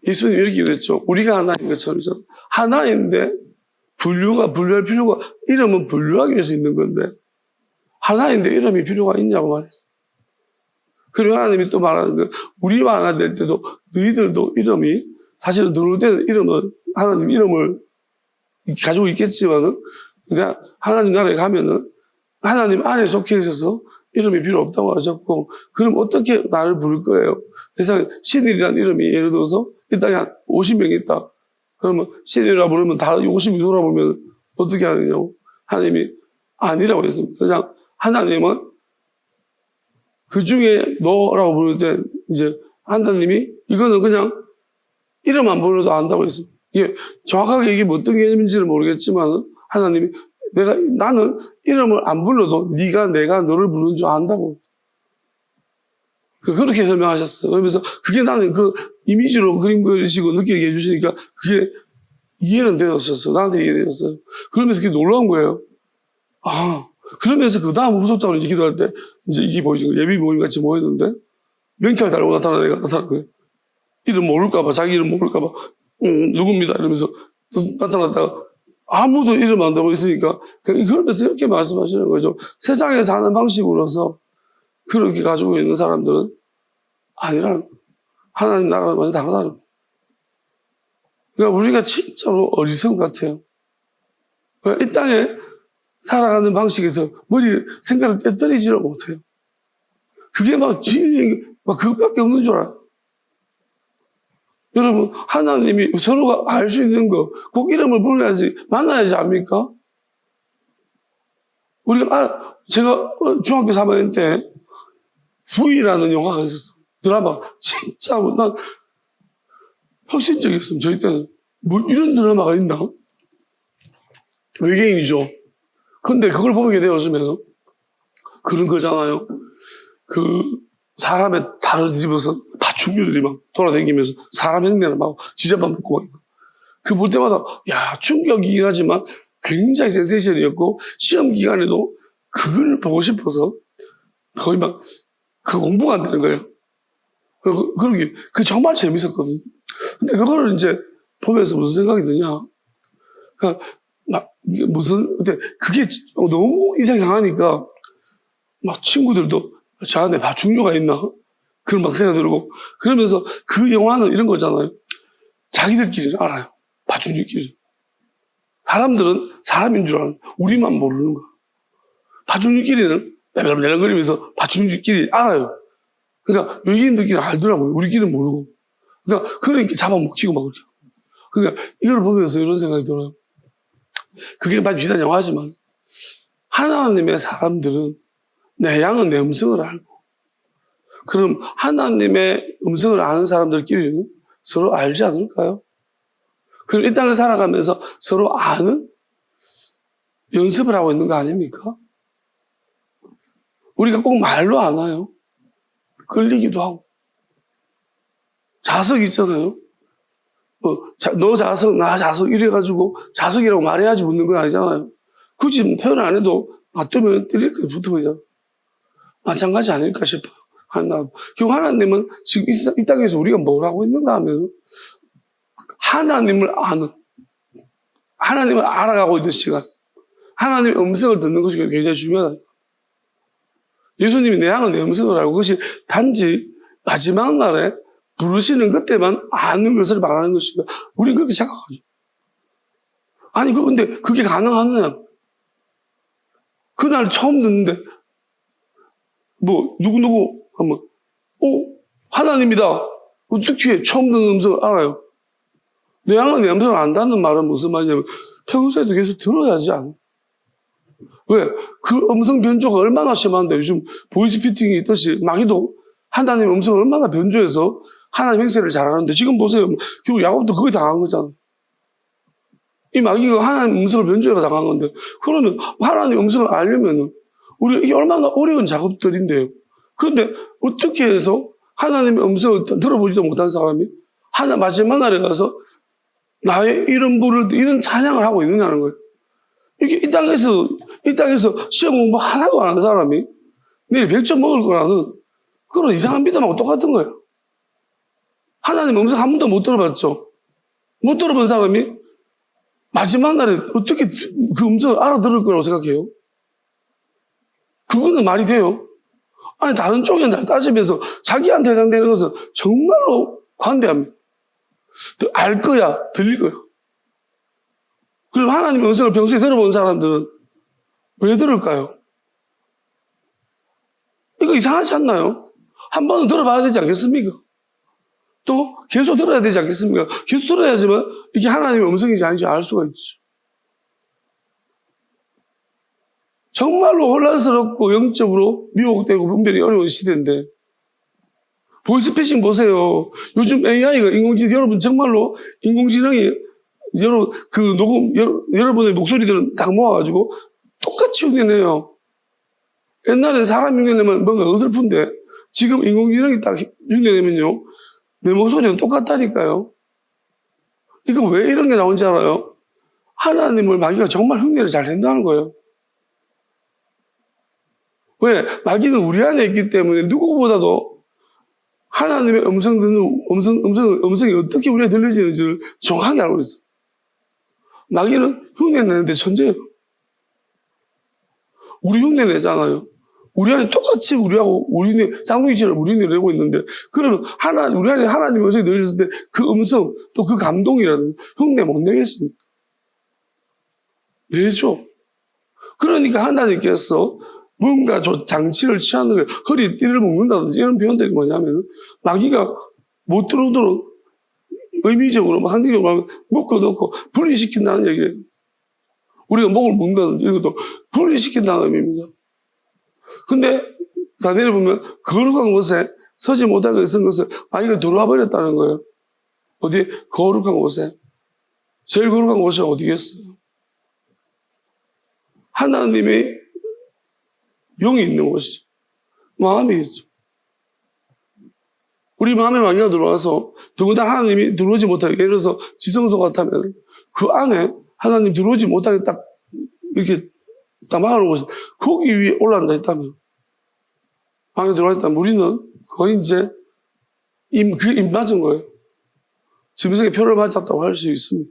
예수님 이렇게 얘기했죠. 우리가 하나인 것처럼 하나인데 분류할 필요가 이름은 분류하기 위해서 있는 건데 하나인데 이름이 필요가 있냐고 말했어요. 그리고 하나님이 또 말하는 거 우리와 하나 될 때도 너희들도 이름이 사실은 들어올 때는 이름은 하나님 이름을 가지고 있겠지만은 그냥 하나님 나라에 가면은 하나님 안에 속해 있어서 이름이 필요 없다고 하셨고, 그럼 어떻게 나를 부를 거예요? 세상에 신일이라는 이름이 예를 들어서 이 땅에 한 50명이 있다. 그러면 신일이라 부르면 다 50명이 돌아보면 어떻게 하느냐고. 하나님이 아니라고 했습니다. 그냥 하나님은 그 중에 너라고 부를 때 이제 하나님이 이거는 그냥 이름 안 불러도 안다고 했습니다. 이게 정확하게 이게 어떤 개념인지는 모르겠지만 하나님이 나는 이름을 안 불러도 네가 내가 너를 부르는 줄 안다고. 그렇게 설명하셨어요. 그러면서 그게 나는 그 이미지로 그림 그리시고 느끼게 해주시니까 그게 이해는 되었었어요. 나한테 이해되었어요. 그러면서 그게 놀라운 거예요. 그러면서 그 다음 후속답을 이제 기도할 때 이제 이게 보이죠. 예비 모임 같이 모였는데 명찰 달고 나타나는 애가 나타난 거예요. 이름 모를까봐, 자기 이름 모를까봐, 누굽니다. 이러면서 나타났다가 아무도 이름 안 되고 있으니까 그러면서 이렇게 말씀하시는 거죠. 세상에 사는 방식으로서 그렇게 가지고 있는 사람들은 아니라는, 하나님 나라는 완전 다르다는. 그러니까 우리가 진짜로 어리석은 것 같아요. 그러니까 이 땅에 살아가는 방식에서 생각을 깨뜨리지를 못해요. 그게 막 진리, 막 그것밖에 없는 줄 알아요. 여러분, 하나님이 서로가 알 수 있는 거, 꼭 이름을 불러야지, 만나야지 압니까? 제가 중학교 3학년 때, 부이라는 영화가 있었어. 드라마. 진짜, 난 혁신적이었어요. 저희 때는. 뭐, 이런 드라마가 있나? 외계인이죠. 근데 그걸 보게 돼요, 요즘에는. 그런 거잖아요. 사람의 탈을 뒤집어서 파충류들이 막 돌아다니면서 사람 흉내를 막 지져만 먹고 막. 그 볼 때마다, 야, 충격이긴 하지만 굉장히 센세이션이었고, 시험 기간에도 그걸 보고 싶어서 거의 막, 그 공부가 안 되는 거예요. 정말 재밌었거든요. 근데 그거를 이제 보면서 무슨 생각이 드냐. 근데 그게 너무 인상 강하니까, 막 친구들도 저 안에 파충류가 있나? 그런 막 생각 들고. 그러면서 그 영화는 이런 거잖아요. 자기들끼리는 알아요. 파충류끼리. 사람들은 사람인 줄 아는, 우리만 모르는 거야. 파충류끼리는 내랑내랑거리면서 파충류끼리 알아요. 그러니까 외계인들끼리 알더라고요. 우리끼리는 모르고. 그러니까 잡아먹히고 막 그렇게. 그러니까 이걸 보면서 이런 생각이 들어요. 그게 막 비단 영화지만 하나님의 사람들은 내 양은 내 음성을 알고, 그럼 하나님의 음성을 아는 사람들끼리는 서로 알지 않을까요? 그럼 이 땅을 살아가면서 서로 아는 연습을 하고 있는 거 아닙니까? 우리가 꼭 말로 아나요? 끌리기도 하고. 자석 있잖아요. 너 자석, 나 자석 이래가지고 자석이라고 말해야지 묻는 건 아니잖아요. 굳이 표현 안 해도 맞으면 때릴까 붙어버리잖아요. 마찬가지 아닐까 싶어요. 하나님. 결국 하나님은 지금 이 땅에서 우리가 뭘 하고 있는가 하면 하나님을 아는, 하나님을 알아가고 있는 시간, 하나님의 음성을 듣는 것이 굉장히 중요하다. 예수님이 내 양은 내 음성을 알고, 그것이 단지 마지막 날에 부르시는 그때만 아는 것을 말하는 것이니까 우리는 그렇게 생각하죠. 아니, 근데 그게 가능하느냐? 그날 처음 듣는데 누구 하면 하나님이다. 어떻게 처음 듣는 음성을 알아요? 내 양은 내 음성을 안다는 말은 무슨 말이냐면 평소에도 계속 들어야지 않아. 왜? 그 음성 변조가 얼마나 심한데 요즘 보이스피팅이 있듯이 마귀도 하나님의 음성을 얼마나 변조해서 하나님 행세를 잘하는데 지금 보세요. 결국 야곱도 그거 당한 거잖아. 이 마귀가 하나님 음성을 변조해서 당한 건데 그러면 하나님 음성을 알려면은 이게 얼마나 어려운 작업들인데요. 그런데 어떻게 해서 하나님의 음성을 들어보지도 못한 사람이 마지막 날에 가서 나의 이름 부를 때 이런 찬양을 하고 있느냐는 거예요. 이게 이 땅에서 시험 공부 하나도 안 하는 사람이 내일 100점 먹을 거라는 그런 이상한 믿음하고 똑같은 거예요. 하나님 음성 한 번도 못 들어봤죠. 못 들어본 사람이 마지막 날에 어떻게 그 음성을 알아들을 거라고 생각해요? 그거는 말이 돼요? 아니, 다른 쪽에 따지면서 자기한테 해당되는 것은 정말로 관대합니다. 알 거야, 들릴 거야. 그럼 하나님의 음성을 평소에 들어본 사람들은 왜 들을까요? 이거 이상하지 않나요? 한 번은 들어봐야 되지 않겠습니까? 또 계속 들어야 되지 않겠습니까? 계속 들어야지만 이게 하나님의 음성인지 아닌지 알 수가 있죠. 정말로 혼란스럽고 영적으로 미혹되고 분별이 어려운 시대인데 보이스피싱 보세요. 요즘 AI가 여러분 정말로 인공지능이 여러분의 목소리들을 딱 모아가지고 똑같이 흉내내요. 옛날에 사람 흉내내면 뭔가 어설픈데 지금 인공지능이 딱 흉내내면요 내 목소리는 똑같다니까요. 이거 왜 이런 게 나온지 알아요? 하나님을 마귀가 정말 흉내를 잘 낸다는 거예요. 왜? 마귀는 우리 안에 있기 때문에 누구보다도 하나님의 음성이 어떻게 우리에 들려지는지를 정확하게 알고 있어요. 마귀는 흉내 내는데 천재예요. 우리 흉내 내잖아요. 우리 안에 똑같이 우리하고 쌍둥이처럼 우리 흉내 내고 있는데, 그러면 우리 안에 하나님의 음성이 들렸을 때 그 음성, 또 그 감동이라는 흉내 못 내겠습니까? 내죠. 그러니까 하나님께서 뭔가 장치를 취하는 거예요. 허리띠를 묶는다든지 이런 표현들이 뭐냐면, 마귀가 못 들어오도록 의미적으로, 상징적으로 묶어놓고 분리시킨다는 얘기예요. 우리가 목을 묶는다든지 이런 것도 분리시킨다는 의미입니다. 근데 다니엘을 보면 거룩한 곳에 서지 못하게 쓴 것을 마귀가 들어와 버렸다는 거예요. 어디? 거룩한 곳에. 제일 거룩한 곳이 어디겠어요? 하나님의 영이 있는 곳이죠. 마음이겠죠. 우리 마음에 마귀가 들어와서 더군다나 하나님이 들어오지 못하게, 예를 들어서 지성소 같다면 그 안에 하나님 들어오지 못하게 딱 이렇게 딱 막아놓은 곳이 거기 위에 올라앉아 있다면, 마귀가 들어와 있다면 우리는 거의 이제 입 맞은 거예요. 짐승의 표를 맞았다고 할 수 있습니다.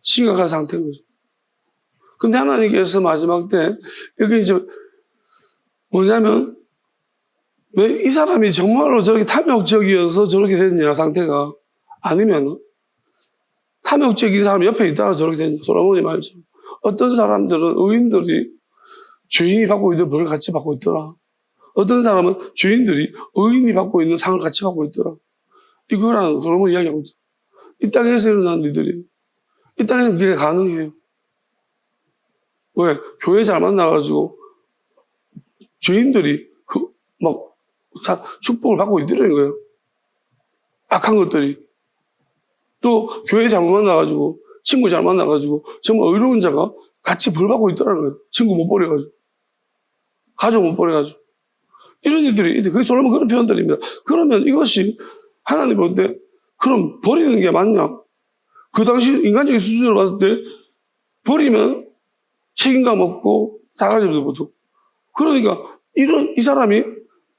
심각한 상태인 거죠. 근데 하나님께서 마지막 때 여기 이제 뭐냐면, 왜 이 사람이 정말로 저렇게 탐욕적이어서 저렇게 됐냐, 상태가. 아니면, 탐욕적인 사람 옆에 있다가 저렇게 됐냐, 솔로몬이 말처럼. 어떤 사람들은, 의인들이 죄인이 받고 있는 벌을 같이 받고 있더라. 어떤 사람은 죄인들이 의인이 받고 있는 상을 같이 받고 있더라. 이거랑 솔로몬 이야기하고 있죠. 이 땅에서 일어난 일들이. 이 땅에서 그게 가능해요. 왜? 교회 잘 만나가지고, 죄인들이 축복을 받고 있더라는 거예요. 악한 것들이. 또 교회 잘못 만나가지고, 친구 잘 만나가지고, 정말 의로운 자가 같이 벌 받고 있더라는 거예요. 친구 못 버려가지고, 가족 못 버려가지고. 이런 일들이, 그게 솔로몬 그런 표현들입니다. 그러면 이것이 하나님 볼 때, 그럼 버리는 게 맞냐? 그 당시 인간적인 수준으로 봤을 때, 버리면 책임감 없고, 사가지도 못하고. 그러니까, 이 사람이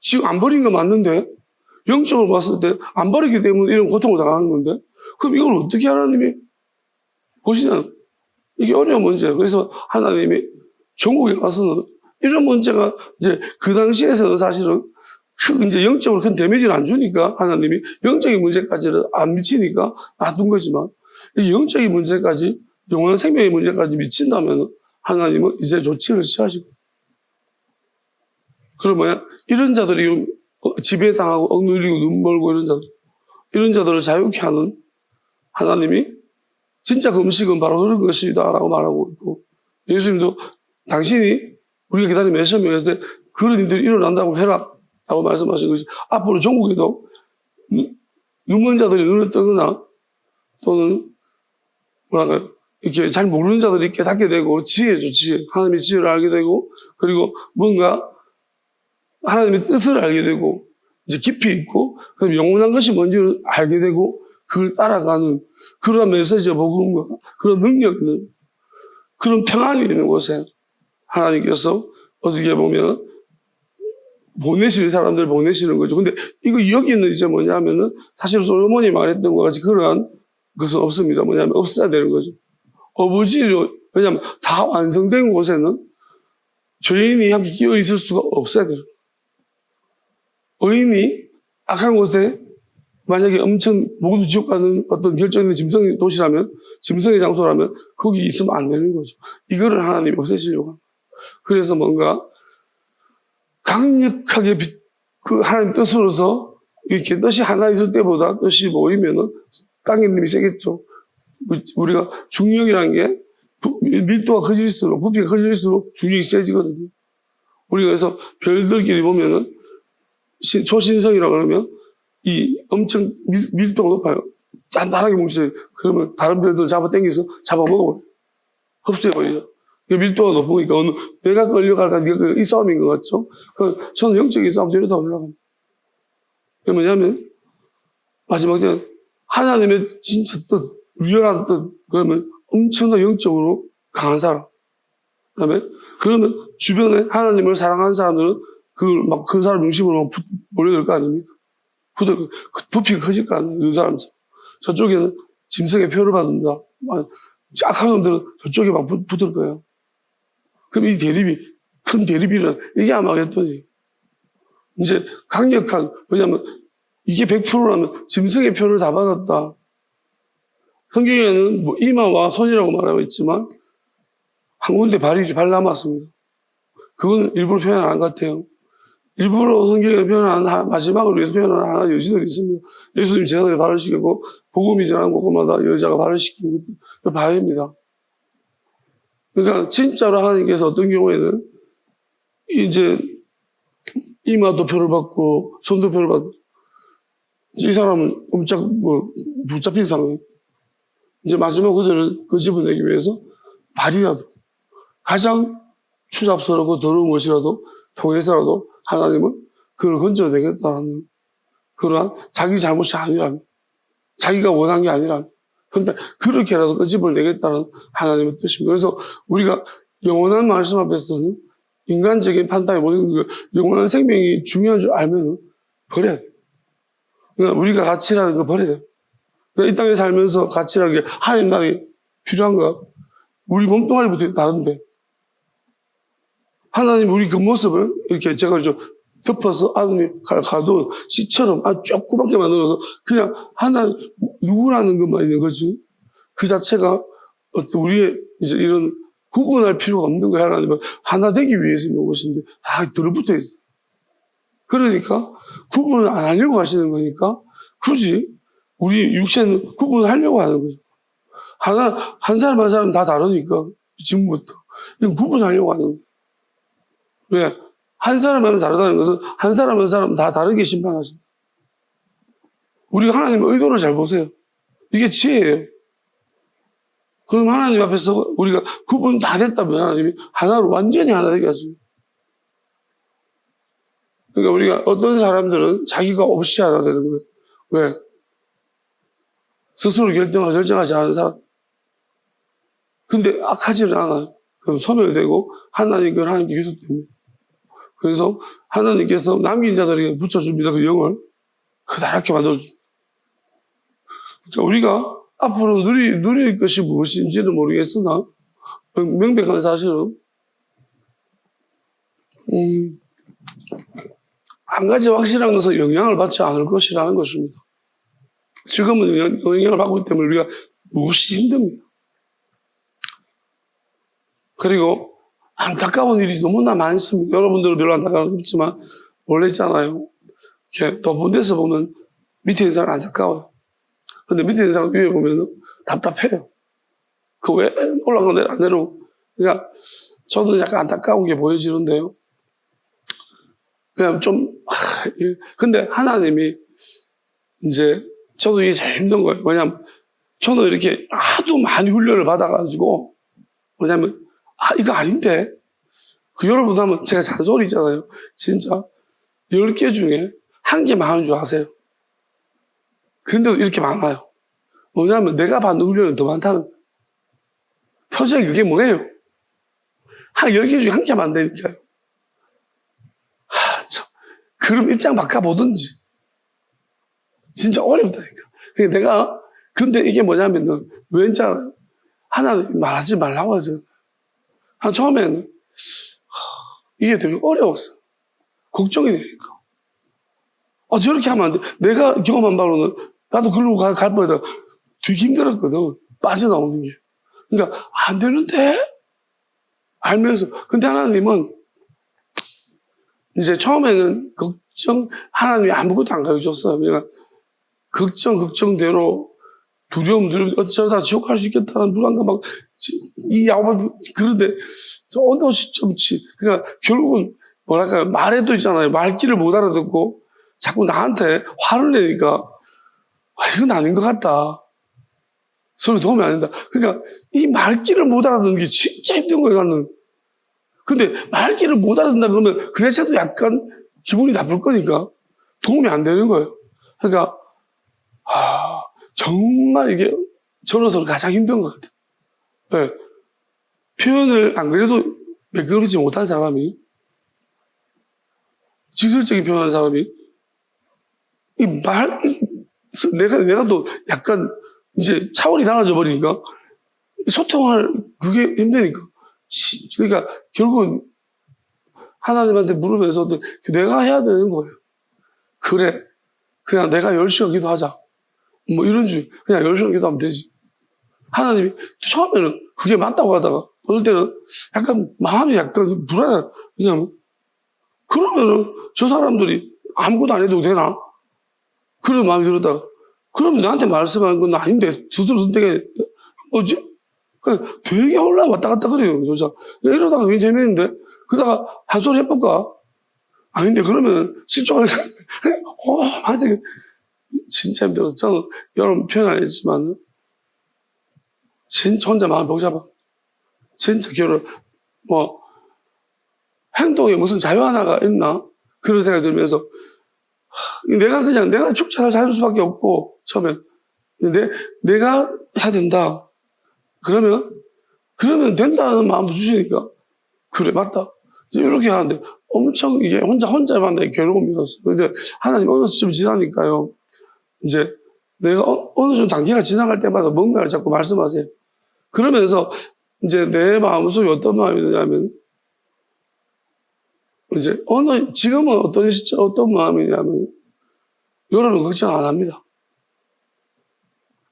지금 안 버린 거 맞는데, 영적으로 봤을 때 안 버리기 때문에 이런 고통을 당하는 건데, 그럼 이걸 어떻게 하나님이 보시냐? 이게 어려운 문제예요. 그래서 하나님이 전국에 가서는 이런 문제가 이제 그 당시에서는 사실은 이제 영적으로 큰 데미지를 안 주니까 하나님이 영적인 문제까지는 안 미치니까 놔둔 거지만, 이 영적인 문제까지, 영원한 생명의 문제까지 미친다면 하나님은 이제 조치를 취하시고, 그럼 뭐야? 이런 자들이 지배당하고 억눌리고 눈 멀고 이런 자들을 자유케 하는 하나님이 진짜 그 음식은 바로 그런 것이다 라고 말하고 있고, 예수님도 당신이 우리가 기다린 메시아에 했을 때 그런 일들이 일어난다고 해라 라고 말씀하신 것이, 앞으로 전국에도 눈먼 자들이 눈을 뜨거나 또는 뭐랄까요, 이렇게 잘 모르는 자들이 깨닫게 되고, 지혜죠, 지혜. 하나님의 지혜를 알게 되고, 그리고 뭔가 하나님의 뜻을 알게 되고, 이제 깊이 있고, 그럼 영원한 것이 뭔지를 알게 되고, 그걸 따라가는 그런 메시지와 복음과 그런 능력 있는 그런 평안이 있는 곳에 하나님께서 어떻게 보면 보내시는 사람들을 보내시는 거죠. 근데 여기는 이제 뭐냐면은 사실 솔로몬이 말했던 것 같이 그러한 것은 없습니다. 뭐냐면 없어야 되는 거죠. 어부지로, 왜냐하면 다 완성된 곳에는 죄인이 함께 끼어 있을 수가 없어야 돼요. 의인이 악한 곳에 만약에 엄청 모두 지옥 가는 어떤 결정적인 짐승의 도시라면, 짐승의 장소라면 거기 있으면 안 되는 거죠. 이거를 하나님이 없애시려고 합니다. 그래서 뭔가 강력하게 그 하나님 뜻으로서 이렇게 뜻이 하나 있을 때보다 뜻이 모이면은 땅의 힘이 세겠죠. 우리가 중력이라는 게 밀도가 커질수록, 부피가 커질수록 중력이 세지거든요. 우리가 그래서 별들끼리 보면은 초신성이라고 하면 이 엄청 밀도가 높아요. 짠단하게 뭉쳐요. 그러면 다른 별들 잡아당겨서 잡아먹어버려요. 흡수해버려요. 밀도가 높으니까 어느 내가 끌려갈까 네가 끌려갈까 이 싸움인 것 같죠? 저는 영적인 싸움도 이렇다고 생각합니다. 그게 뭐냐면 마지막 때는 하나님의 진짜 뜻, 유연한 뜻, 그러면 엄청난 영적으로 강한 사람. 그러면 주변에 하나님을 사랑하는 사람들은 그 사람 중심으로 몰려들 거 아닙니까? 부피가 커질 거 아니에요, 이 사람. 저쪽에는 짐승의 표를 받는다. 악한 놈들은 저쪽에 막 붙을 거예요. 그럼 이 대립이, 큰 대립이는 이게 아마 했더니, 이제 강력한, 왜냐면 이게 100%라면 짐승의 표를 다 받았다. 성경에는 뭐 이마와 손이라고 말하고 있지만, 한 군데 발 남았습니다. 그건 일부러 표현 안 한 것 같아요. 일부러 성경에 표현한 마지막으로 위해서 표현하는 하나의 여지들이 있습니다. 예수님 제자들이 발을 시키고 복음이 전하는 곳마다 여자가 발을 시키는 그 바입니다. 그러니까 진짜로 하나님께서 어떤 경우에는 이제 이마도 표를 받고 손도 표를 받고 이 사람은 꼼짝 붙잡힌 상황. 이제 마지막 그들을 끄집어내기 위해서 발이라도 가장 추잡스럽고 더러운 것이라도 통해서라도 하나님은 그걸 건져내겠다는 그러한 자기 잘못이 아니라면, 자기가 원한 게 아니라면, 근데 그렇게라도 끄집어내겠다는 하나님의 뜻입니다. 그래서 우리가 영원한 말씀 앞에서는 인간적인 판단이 모든 그 영원한 생명이 중요한 줄 알면 버려야 돼요. 그러니까 우리가 가치라는 거 버려야 돼요. 그러니까 이 땅에 살면서 가치라는 게 하나님 나라에 필요한가? 우리 몸뚱아리부터 다른데. 하나님 우리 그 모습을 이렇게 제가 좀 덮어서 안에 가둬 씨처럼 아주 조그맣게 만들어서 그냥 하나 누구라는 것만 있는 거지. 그 자체가 어떤 우리의 이제 이런 구분할 필요가 없는 거야. 하나님은 하나 되기 위해서 있는 것인데 다 들어붙어 있어. 그러니까 구분을 안 하려고 하시는 거니까 굳이 우리 육체는 구분을 하려고 하는 거죠. 한 사람 한 사람 다 다르니까 지금부터 이건 구분하려고 하는 거예요. 왜? 한 사람은 다르다는 것은 한 사람 한 사람 다 다르게 심판하신다. 우리가 하나님의 의도를 잘 보세요. 이게 지혜예요. 그럼 하나님 앞에서 우리가 구분 다 됐다면 하나님이 하나로 완전히 하나 되게 하십니다. 그러니까 우리가 어떤 사람들은 자기가 없이 하나 되는 거예요. 왜? 스스로 결정하지 않은 사람. 근데 악하지는 않아요. 그럼 소멸되고 하나님께 계속됩니다. 그래서 하나님께서 남긴 자들에게 붙여줍니다. 그 영을 그다랗게 만들어줍니다. 그러니까 우리가 앞으로 누릴 것이 무엇인지는 모르겠으나 명백한 사실은 한 가지 확실한 것은 영향을 받지 않을 것이라는 것입니다. 지금은 영향을 받고 있기 때문에 우리가 무엇이 힘듭니다. 그리고 안타까운 일이 너무나 많습니다. 여러분들은 별로 안타까운 거 없지만 원래 있잖아요. 이렇게 높은 데서 보면 밑에 있는 사람 안타까워요. 근데 밑에 있는 사람 위에 보면 답답해요. 그 왜 올라가고 안 내려오고. 그러니까 저는 약간 안타까운 게 보여지는데요. 그냥 좀 근데 하나님이 이제 저도 이게 제일 힘든 거예요. 왜냐하면 저는 이렇게 하도 많이 훈련을 받아가지고 뭐냐면 이거 아닌데 여러분 하면 제가 잔소리잖아요. 진짜 10개 중에 1개 많은 줄 아세요? 근데도 이렇게 많아요. 뭐냐면 내가 받는 훈련은 더 많다는 표정이 그게 뭐예요? 한 10개 중에 1개만 안 되니까요. 그럼 입장 바꿔보든지. 진짜 어렵다니까. 내가 근데 이게 뭐냐면은 왠지 알아요? 하나님 말하지 말라고 하죠. 처음에는 이게 되게 어려웠어요. 걱정이 되니까. 저렇게 하면 안 돼. 내가 경험한 바로는 나도 그러고 갈 뻔했다가 되게 힘들었거든. 빠져나오는 게. 그러니까 안 되는데? 알면서. 근데 하나님은 이제 처음에는 하나님이 아무것도 안 가르쳐줬어요. 그러니까 걱정대로 두려움, 어쩌다 지옥 갈 수 있겠다는 불안감 막, 야곱을, 그런데, 어느 시점치. 그러니까, 결국은, 뭐랄까요, 말에도 있잖아요. 말귀를 못 알아듣고, 자꾸 나한테 화를 내니까, 이건 아닌 것 같다. 서로 도움이 안 된다. 그러니까, 이 말귀를 못 알아듣는 게 진짜 힘든 거예요, 나는. 근데, 말귀를 못 알아듣는다 그러면, 그 자체도 약간 기분이 나쁠 거니까, 도움이 안 되는 거예요. 그러니까, 정말 이게 저로서는 가장 힘든 것 같아요. 네. 표현을 안 그래도 매끄럽지 못한 사람이 직설적인 표현하는 사람이 내가 또 약간 이제 차원이 달라져 버리니까 소통할 그게 힘드니까. 그러니까 결국은 하나님한테 물으면서 내가 해야 되는 거예요. 그래. 그냥 내가 10시간 기도하자. 뭐 이런 그냥 10시간 기도하면 되지. 하나님이 처음에는 그게 맞다고 하다가 어떨 때는 약간 마음이 약간 불안해. 왜냐면 그러면은 저 사람들이 아무것도 안 해도 되나? 그런 마음이 들었다가 그러면 나한테 말씀하는 건 아닌데 스스로 선택해. 뭐지? 그러니까 되게 올라 왔다 갔다 그래요. 진짜. 이러다가 그게 재밌는데 그러다가 한 소리 해볼까? 아닌데 그러면 실종할 맞아. 진짜 힘들어. 저는 여러분 표현 안 했지만 진짜 혼자 마음 복잡하. 진짜 결혼 행동에 무슨 자유 하나가 있나? 그런 생각이 들면서 내가 축제를 살 수밖에 없고 처음엔 내가 해야 된다. 그러면 된다는 마음도 주시니까 그래 맞다. 이렇게 하는데 엄청 이게 혼자만 내 괴로움이었어. 근데 하나님 어느 시점 지나니까요. 이제 내가 어느 정도 단계가 지나갈 때마다 뭔가를 자꾸 말씀하세요. 그러면서 이제 내 마음속에 어떤 마음이 드냐면 이제 지금은 어떤 마음이냐면 여러분 걱정 안 합니다.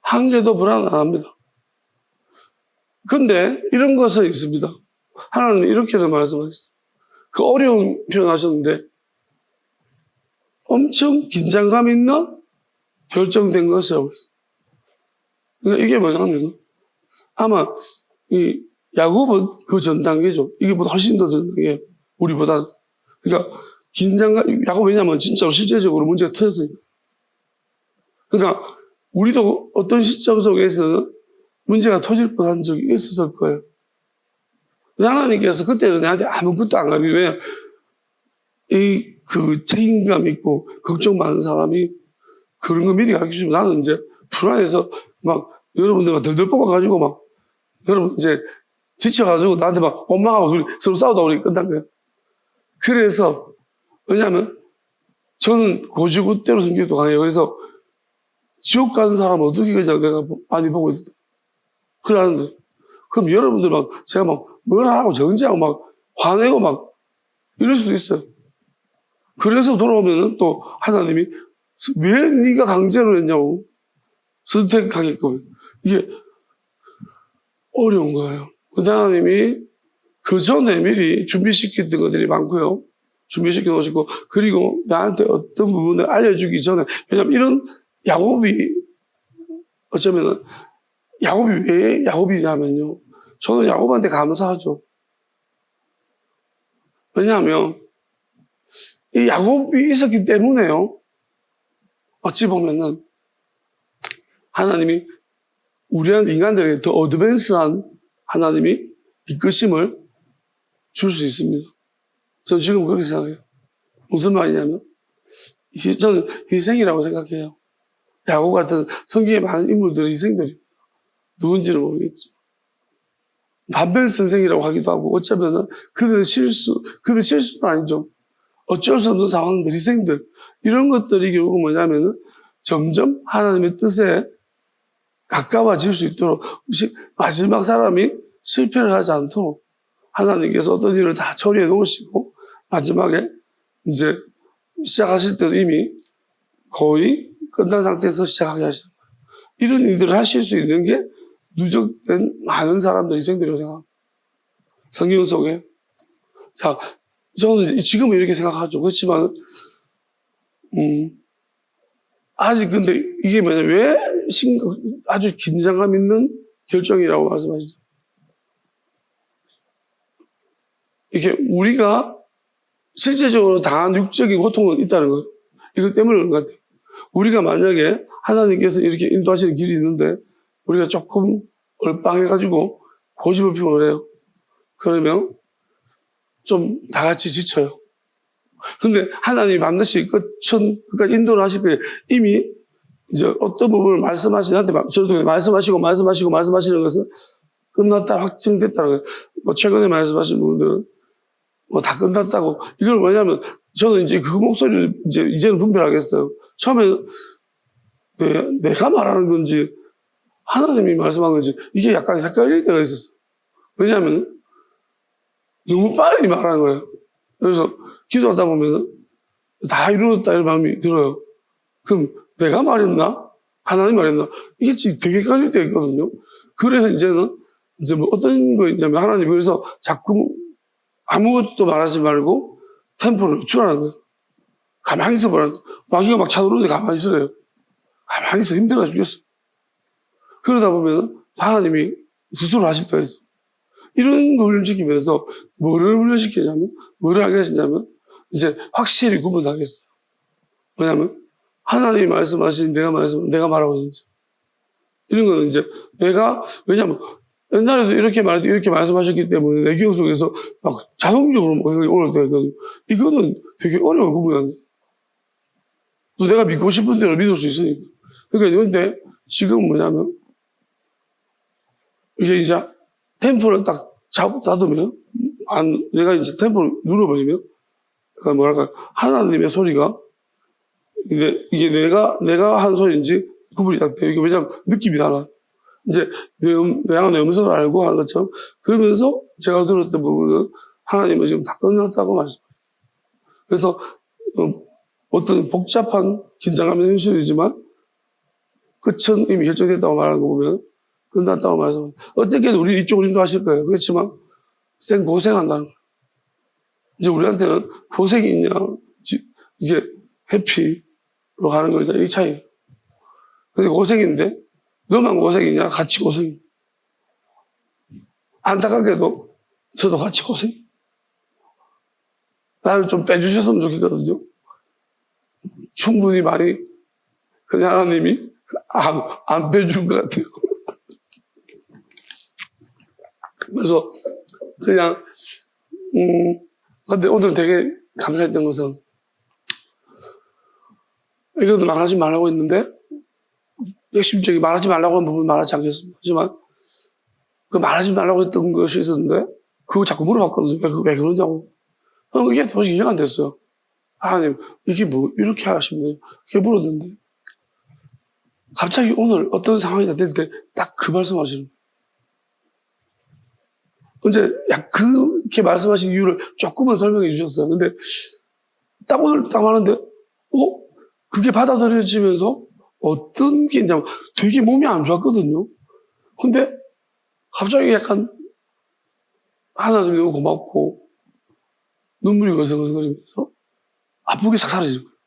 한 개도 불안 안 합니다. 근데 이런 것은 있습니다. 하나님은 이렇게는 말씀하셨어요. 그 어려운 표현하셨는데 엄청 긴장감 있는 결정된 것이라고 했어요. 그러니까 이게 뭐냐면 아마 이 야곱은 그 전 단계죠. 이게 보다 훨씬 더 전 단계 우리보다. 그러니까 긴장감 야곱 왜냐면 진짜로 실제적으로 문제가 터졌으니까. 그러니까 우리도 어떤 시점 속에서는 문제가 터질 뻔한 적이 있었을 거예요. 하나님께서 그때는 내한테 아무것도 안 가르치고 왜냐면 그 책임감 있고 걱정 많은 사람이 그런 거 미리 가르쳐주면 나는 이제 불안해서 막 여러분들 막 덜덜 뽑아가지고 막 여러분 이제 지쳐가지고 나한테 막 원망하고 서로 싸우다 우리 끝난 거예요. 그래서 왜냐하면 저는 고지고대로 성격도 강해요. 그래서 지옥 가는 사람은 어떻게 그냥 내가 많이 보고 있다. 그러는데 그럼 여러분들 막 제가 막 뭐라 하고 정지하고 막 화내고 막 이럴 수도 있어요. 그래서 돌아오면은 또 하나님이 왜 네가 강제로 했냐고 선택하게끔 이게 어려운 거예요. 하나님이 그 전에 미리 준비시켰던 것들이 많고요. 준비시켜 놓으시고 그리고 나한테 어떤 부분을 알려주기 전에 왜냐면 이런 야곱이 어쩌면은 야곱이 왜 야곱이냐면요. 저는 야곱한테 감사하죠. 왜냐하면 이 야곱이 있었기 때문에요. 어찌 보면은 하나님이 우리한 인간들에게 더 어드밴스한 하나님이 이끄심을 줄 수 있습니다. 저는 지금 그렇게 생각해요. 무슨 말이냐면 저는 희생이라고 생각해요. 야곱 같은 성경에 많은 인물들의 희생들입니다. 누군지는 모르겠지만 반면 선생이라고 하기도 하고 어쩌면은 그들의 실수는 아니죠. 어쩔 수 없는 상황들, 희생들 이런 것들이 결국 뭐냐면은 점점 하나님의 뜻에 가까워질 수 있도록 마지막 사람이 실패를 하지 않도록 하나님께서 어떤 일을 다 처리해 놓으시고 마지막에 이제 시작하실 때도 이미 거의 끝난 상태에서 시작하게 하시는 거예요. 이런 일들을 하실 수 있는 게 누적된 많은 사람들 희생들이라고 생각합니다. 성경 속에. 자, 저는 지금은 이렇게 생각하죠. 그렇지만, 아직 근데 이게 뭐냐면 왜 아주 긴장감 있는 결정이라고 말씀하시죠? 이렇게 우리가 실제적으로 당한 육적인 고통은 있다는 거예요. 이것 때문에 그런 것 같아요. 우리가 만약에 하나님께서 이렇게 인도하시는 길이 있는데 우리가 조금 얼빵해가지고 고집을 피우고 그래요. 그러면 좀 다 같이 지쳐요. 근데 하나님이 반드시 끝까지 인도를 하실 거예요. 이미 이제 어떤 부분을 말씀하시는데 저를 말씀하시는 것은 끝났다, 확증됐다는 거예요. 뭐 최근에 말씀하신 부분들은 뭐 다 끝났다고. 이걸 뭐냐면 저는 이제 그 목소리를 이제는 분별하겠어요. 처음에는 내가 말하는 건지 하나님이 말씀한 건지 이게 약간 헷갈릴 때가 있었어. 왜냐하면 너무 빨리 말하는 거예요. 그래서 기도하다 보면은 다 이루었다 이런 마음이 들어요. 그럼 내가 말했나? 하나님 말했나? 이게 지금 되게 헷갈릴 때가 있거든요. 그래서 이제는 이제 뭐 어떤 거 있냐면 하나님이 그래서 자꾸 아무것도 말하지 말고 템포를 늦추라는 거예요. 가만히 있어보라. 마귀가 막 차들어오는데 가만히 있으래요. 가만히 있어. 힘들어 죽겠어. 그러다 보면 하나님이 스스로 하실 때가 있어. 이런 걸 지키면서 뭐를 훈련시키냐면, 뭐를 하게 하시냐면, 이제 확실히 구분하겠어요. 왜냐면, 하나님이 말씀하신 내가 말하고 있는지. 이런 거는 이제 왜냐면, 옛날에도 이렇게 말씀하셨기 때문에 내 기억 속에서 막 자동적으로 뭐 오를 때가 있거든요. 이거는 되게 어려워, 구분하는 데. 또 내가 믿고 싶은 대로 믿을 수 있으니까. 그러니까, 근데 지금 뭐냐면, 이게 이제 템포를 딱 닫으면, 내가 이제 템포를 눌러버리면, 그러니까 뭐랄까, 하나님의 소리가, 이게 내가 한 소리인지 구분이 딱 돼요. 이게 왜냐면 느낌이 달라. 이제 내 안에 음성을 알고 하는 것처럼, 그러면서 제가 들었던 부분은 하나님은 지금 다 끝났다고 말씀해요. 그래서, 어떤 복잡한 긴장감이 현실이지만, 끝은 이미 결정됐다고 말하는 거 보면, 끝났다고 말씀해요. 어떻게든 우리 이쪽을 인도하실 거예요. 그렇지만, 고생한다는 거예요. 이제 우리한테는 고생이 있냐, 이제 해피로 가는 거냐, 이 차이. 근데 고생인데, 너만 고생이냐, 같이 고생이. 안타깝게도, 저도 같이 고생. 나를 좀 빼주셨으면 좋겠거든요. 충분히 많이, 그냥 하나님이 안 빼준 것 같아요. 그래서, 그냥, 근데 오늘 되게 감사했던 것은, 이것도 말하지 말라고 했는데, 핵심적인 말하지 말라고 한 부분 말하지 않겠습니다. 하지만, 그 말하지 말라고 했던 것이 있었는데, 그거 자꾸 물어봤거든요. 왜 그러냐고. 이게 도저히 이해가 안 됐어요. 하나님, 이게 뭐, 이렇게 하시면, 이렇게 물었는데, 갑자기 오늘 어떤 상황이 다 될 때, 딱 그 말씀 하시는 거예요. 이제, 그렇게 말씀하신 이유를 조금은 설명해 주셨어요. 근데, 딱 오늘 딱 하는데, 그게 받아들여지면서, 어떤 게 있냐면, 되게 몸이 안 좋았거든요. 근데, 갑자기 약간, 하나님이 너무 고맙고, 눈물이 거슬거리면서, 아프게 싹 사라지는 거예요.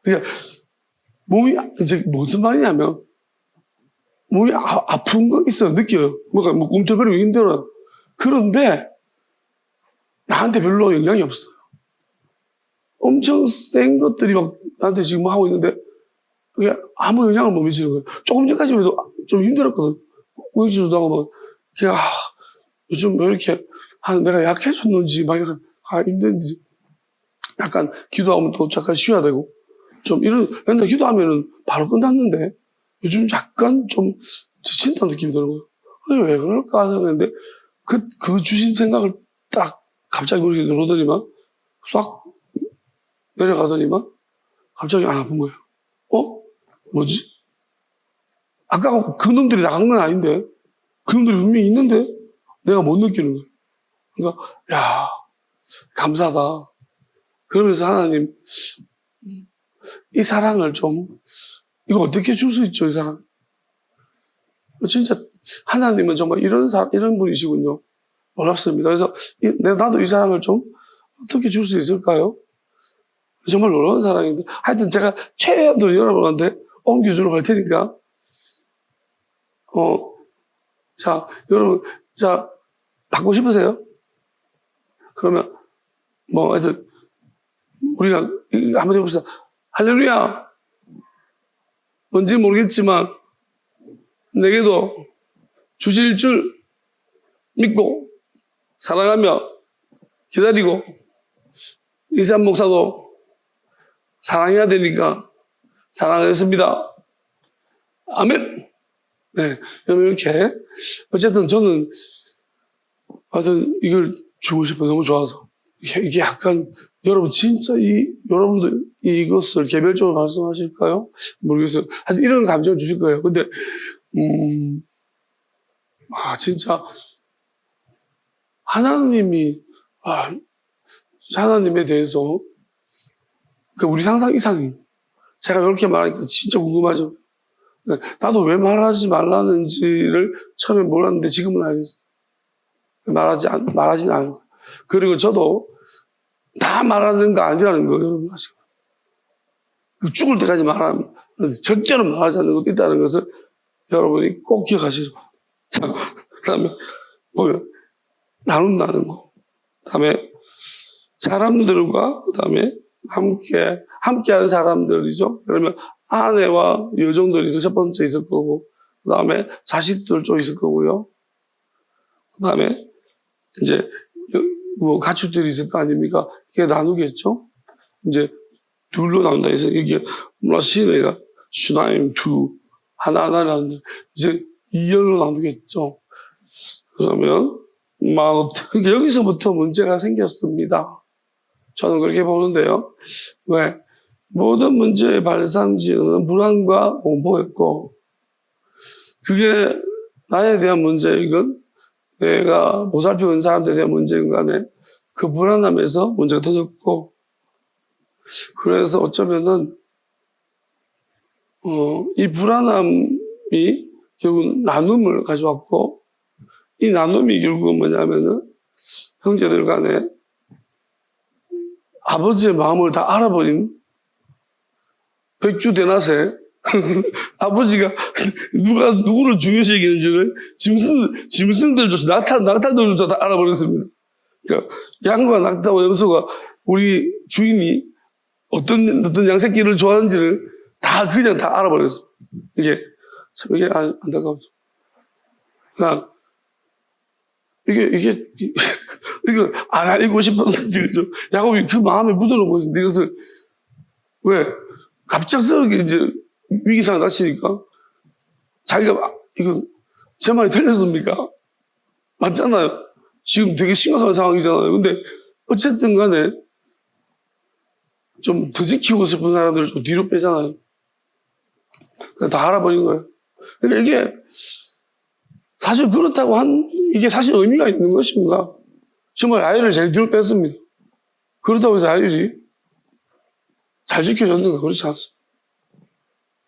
그러니까, 몸이, 이제 무슨 말이냐면, 몸이 아픈 거 있어요. 느껴요. 뭔가 꿈틀거리고 힘들어요. 그런데, 나한테 별로 영향이 없어요. 엄청 센 것들이 막 나한테 지금 하고 있는데, 그게 아무 영향을 못 미치는 거예요. 조금 전까지만 해도 좀 힘들었거든. 우울증도 하고 막, 그냥, 요즘 왜 이렇게, 내가 약해졌는지, 막 약간, 힘든지. 약간 기도하면 또 잠깐 쉬어야 되고. 좀 맨날 기도하면은 바로 끝났는데, 요즘 약간 좀 지친다는 느낌이 드는 거예요. 왜 그럴까 하는데, 그 주신 생각을 딱 갑자기 그렇게 들어오더니만, 싹 내려가더니만, 갑자기 안 아픈 거예요. 뭐지? 아까 그 놈들이 나간 건 아닌데, 그 놈들이 분명히 있는데, 내가 못 느끼는 거예요. 그러니까, 감사하다. 그러면서 하나님, 이 사랑을 이거 어떻게 줄 수 있죠, 이 사랑? 진짜, 하나님은 정말 이런 분이시군요. 놀랍습니다. 그래서, 나도 이 사랑을 어떻게 줄 수 있을까요? 정말 놀라운 사랑인데, 하여튼 제가 최대한도 여러분한테 옮겨주러 갈 테니까, 자, 여러분, 받고 싶으세요? 그러면, 하여튼, 우리가 한번 해봅시다. 할렐루야! 뭔지 모르겠지만, 내게도 주실 줄 믿고, 사랑하며, 기다리고, 이산 목사도 사랑해야 되니까, 사랑하겠습니다. 아멘! 네. 이렇게. 어쨌든 저는, 하여튼 이걸 주고 싶어요. 너무 좋아서. 이게 약간, 여러분 진짜 여러분도 이것을 개별적으로 말씀하실까요? 모르겠어요. 하여튼 이런 감정을 주실 거예요. 근데 진짜 하나님이 하나님에 대해서 우리 상상 이상이 제가 이렇게 말하니까 진짜 궁금하죠. 나도 왜 말하지 말라는지를 처음에 몰랐는데 지금은 알겠어. 말하지는 않고. 그리고 저도 다 말하는 거 아니라는 거 여러분 아시고. 죽을 때까지 말하면 절대로 말하지 않는 것도 있다는 것을 여러분이 꼭 기억하시기 바랍니다. 자, 그 다음에 보면 나눈다는 거. 그 다음에 사람들과 그 다음에 함께하는 사람들이죠. 그러면 아내와 여종들이 첫 번째 있을 거고, 그 다음에 자식들 좀 있을 거고요. 그 다음에 이제 가축들이 있을 거 아닙니까? 이게 나누겠죠. 이제 둘로 나눈다 해서 이게 시내가 슈나임 두 하나를 하는데 이제 2열로 나누겠죠. 그러면 여기서부터 문제가 생겼습니다. 저는 그렇게 보는데요. 왜? 모든 문제의 발상지는 불안과 공포였고, 그게 나에 대한 문제이건 내가 보살펴본 사람들에 대한 문제인 간에 그 불안함에서 문제가 터졌고, 그래서 어쩌면은 이 불안함이 결국 나눔을 가져왔고, 이 나눔이 결국은 뭐냐면은 형제들 간에 아버지의 마음을 다 알아버린 백주대낮에 아버지가 누구를 중요시 여기는지를 짐승들조차 낙타들조차 다 알아버렸습니다. 그러니까 양과 낙타와 염소가 우리 주인이 어떤 양새끼를 좋아하는지를 그냥 다 알아버렸습니다. 이게 안타까웠죠. 그러니까 이거 안 알고 싶었는데, 야곱이 그 마음에 묻어놓고 있었는데, 이것을, 왜? 갑작스럽게 이제 위기상을 닥치니까, 자기가, 이거, 제 말이 틀렸습니까? 맞잖아요. 지금 되게 심각한 상황이잖아요. 근데, 어쨌든 간에, 좀 더 지키고 싶은 사람들을 좀 뒤로 빼잖아요. 다 알아버린 거예요. 그러니까 이게, 사실 그렇다고 이게 사실 의미가 있는 것입니다. 정말 아이를 제일 뒤로 뺐습니다. 그렇다고 해서 아이들이 잘 지켜졌는가? 그렇지 않습니다.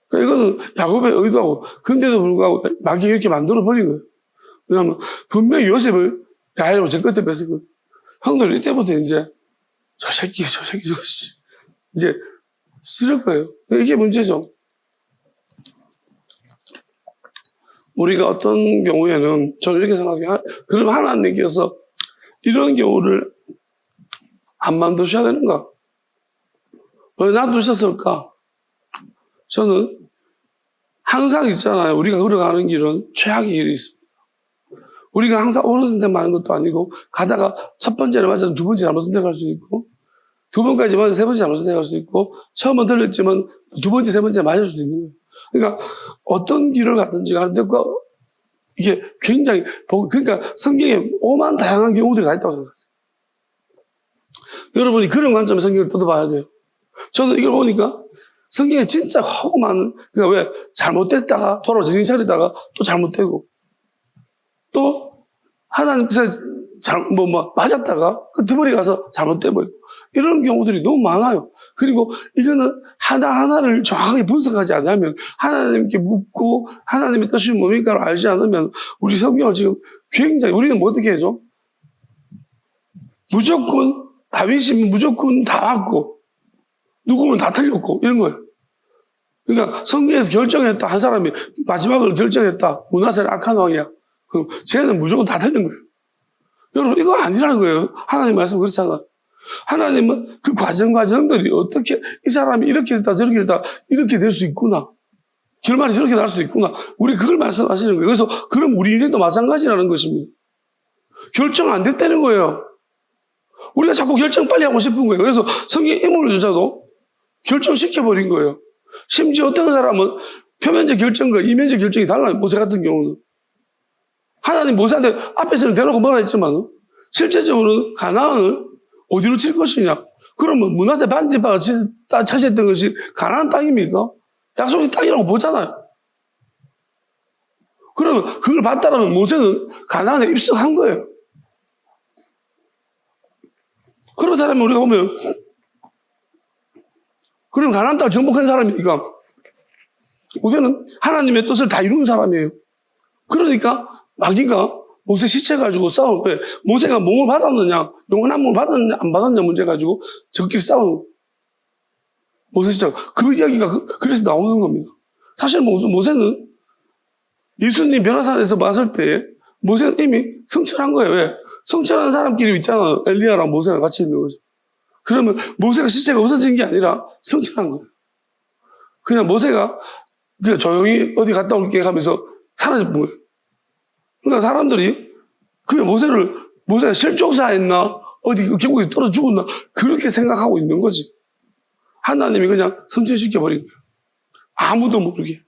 그러니까 이거는 야곱의 의도하고, 근데도 불구하고 마귀가 이렇게 만들어버린 거예요. 왜냐하면 분명히 요셉을 야곱을 제일 끝에 뺐을 거예요. 형들 이때부터 이제 저 새끼 이제 쓸 거예요. 이게 문제죠. 우리가 어떤 경우에는 저는 이렇게 생각해요. 그럼 하나님께서 이런 경우를 안 만드셔야 되는가? 왜 놔두셨을까? 저는 항상 있잖아요. 우리가 걸어가는 길은 최악의 길이 있습니다. 우리가 항상 옳은 선택만 하는 것도 아니고, 가다가 첫 번째를 맞아도 두 번째 잘못 선택할 수 있고, 두 번까지 맞아도 세 번째 잘못 선택할 수 있고, 처음은 틀렸지만 두 번째, 세 번째 맞을 수도 있는 거예요. 그러니까 어떤 길을 갔든지 가는 데가 이게 굉장히, 그러니까 성경에 오만 다양한 경우들이 다 있다고 생각하세요. 여러분이 그런 관점에 성경을 뜯어봐야 돼요. 저는 이걸 보니까 성경에 진짜 허구 많은, 그러니까 왜 잘못됐다가 돌아와 정신 차리다가 또 잘못되고, 또 하나님께서 맞았다가 그 드머리 가서 잘못돼버리고, 이런 경우들이 너무 많아요. 그리고 이거는 하나하나를 정확하게 분석하지 않으면, 하나님께 묻고 하나님의 뜻이 뭡니까를 알지 않으면, 우리 성경을 지금 굉장히, 우리는 뭐 어떻게 해줘? 무조건 다윗이면 무조건 다 맞고, 누구면 다 틀렸고, 이런 거예요. 그러니까 성경에서 결정했다, 한 사람이 마지막을 결정했다, 므낫세는 악한 왕이야. 그럼 쟤는 무조건 다 틀린 거예요. 여러분, 이거 아니라는 거예요. 하나님 말씀 그렇잖아. 하나님은 그 과정들이 어떻게, 이 사람이 이렇게 됐다, 저렇게 됐다, 이렇게 될 수 있구나. 결말이 저렇게 날 수도 있구나. 우리 그걸 말씀하시는 거예요. 그래서, 그럼 우리 인생도 마찬가지라는 것입니다. 결정 안 됐다는 거예요. 우리가 자꾸 결정 빨리 하고 싶은 거예요. 그래서 성경 인물조차도 결정시켜버린 거예요. 심지어 어떤 사람은 표면적 결정과 이면적 결정이 달라요. 모세 같은 경우는. 하나님 모세한테 앞에서는 대놓고 뭐라 했지만, 실제적으로는 가나안을 어디로 칠 것이냐? 그러면 므낫세 반지파가 차지했던 것이 가나안 땅입니까? 약속의 땅이라고 보잖아요. 그러면 그걸 봤다라면 모세는 가나안에 입성한 거예요. 그렇다면 우리가 보면, 그럼 가나안 땅을 정복한 사람이니까 모세는 하나님의 뜻을 다 이룬 사람이에요. 그러니까 마귀가 모세 시체 가지고 싸우는 거예요. 모세가 몸을 받았느냐, 영원한 몸을 받았느냐, 안 받았느냐 문제 가지고 저끼리 싸우는 거예요. 모세 시체. 그 이야기가 그래서 나오는 겁니다. 사실 모세는 예수님 변화산에서 봤을 때 모세는 이미 성철한 거예요. 왜? 성철한 사람끼리 있잖아요. 엘리야랑 모세랑 같이 있는 거죠. 그러면 모세가 시체가 없어진 게 아니라 성철한 거예요. 그냥 모세가 그냥 조용히 어디 갔다 올게 하면서 사라진 거예요. 그러니까 사람들이 그냥 모세가 실종사했나? 어디 계곡에 떨어져 죽었나? 그렇게 생각하고 있는 거지. 하나님이 그냥 성철시켜버린 거예요. 아무도 모르게.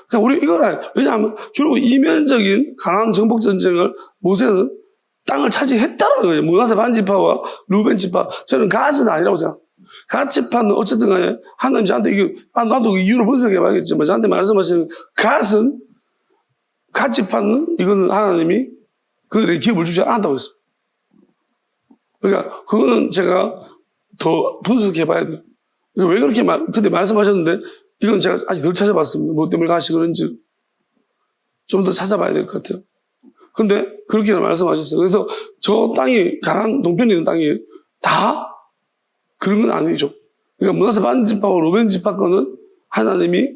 그러니까 우리 이걸 알아요. 왜냐하면 결국 이면적인 가나안 정복 전쟁을 모세는 땅을 차지했다는 거예요. 므낫세 반지파와 루벤 지파. 저는 갓은 아니라고 생각해요. 갓 지파는 어쨌든 간에 하나님 저한테 나도 이유를 분석해 봐야겠지만 저한테 말씀하시는 갓 지파는 이거는 하나님이 그들에게 기업을 주지 않았다고 했어요. 그러니까 그거는 제가 더 분석해 봐야 돼요. 왜 그렇게 그때 말씀하셨는데 이건 제가 아직 덜 찾아봤습니다. 뭐 때문에 가시 그런지 좀 더 찾아봐야 될 것 같아요. 근데 그렇게 말씀하셨어요. 그래서 저 땅이 가나안 동편에 있는 땅이 다 그런 건 아니죠. 그러니까 므낫세 반지파와 루벤 지파 거는 하나님이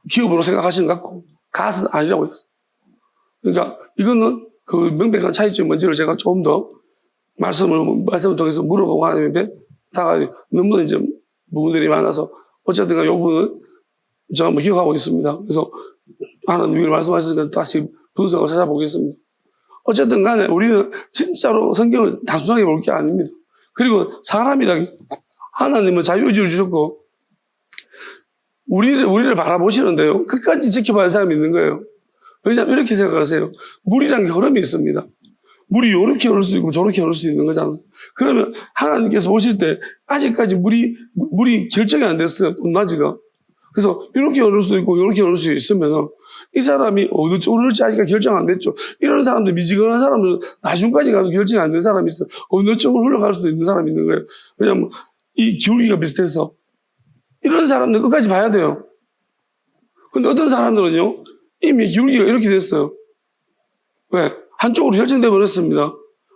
기업으로 생각하시는 것 같고 갓은 아니라고 했어요. 그러니까 이거는 그 명백한 차이점이 뭔지를 제가 조금 더 말씀을 통해서 물어보고 하나님께 다가 너무 이제 부분들이 많아서 어쨌든 이 부분은 제가 한번 기억하고 있습니다. 그래서 하나님이 말씀하시니까 다시 분석을 찾아보겠습니다. 어쨌든 간에 우리는 진짜로 성경을 단순하게 볼 게 아닙니다. 그리고 사람이라기 하나님은 자유의지를 주셨고 우리를 바라보시는데요. 끝까지 지켜봐야 할 사람이 있는 거예요. 왜냐하면 이렇게 생각하세요. 물이라는 게 흐름이 있습니다. 물이 이렇게 흐를 수도 있고 저렇게 흐를 수도 있는 거잖아요. 그러면 하나님께서 보실 때 아직까지 물이 결정이 안 됐어요. 높낮이가. 그래서 이렇게 흐를 수도 있고 이렇게 흐를 수도 있으면 이 사람이 어느 쪽으로 흐를지 아직 결정 안 됐죠. 이런 사람들, 미지근한 사람들, 나중까지 가도 결정이 안 된 사람이 있어요. 어느 쪽으로 흘러갈 수도 있는 사람이 있는 거예요. 왜냐하면 이 기울기가 비슷해서. 이런 사람들 끝까지 봐야 돼요. 근데 어떤 사람들은요, 이미 기울기가 이렇게 됐어요. 왜? 한쪽으로 결정돼 버렸습니다.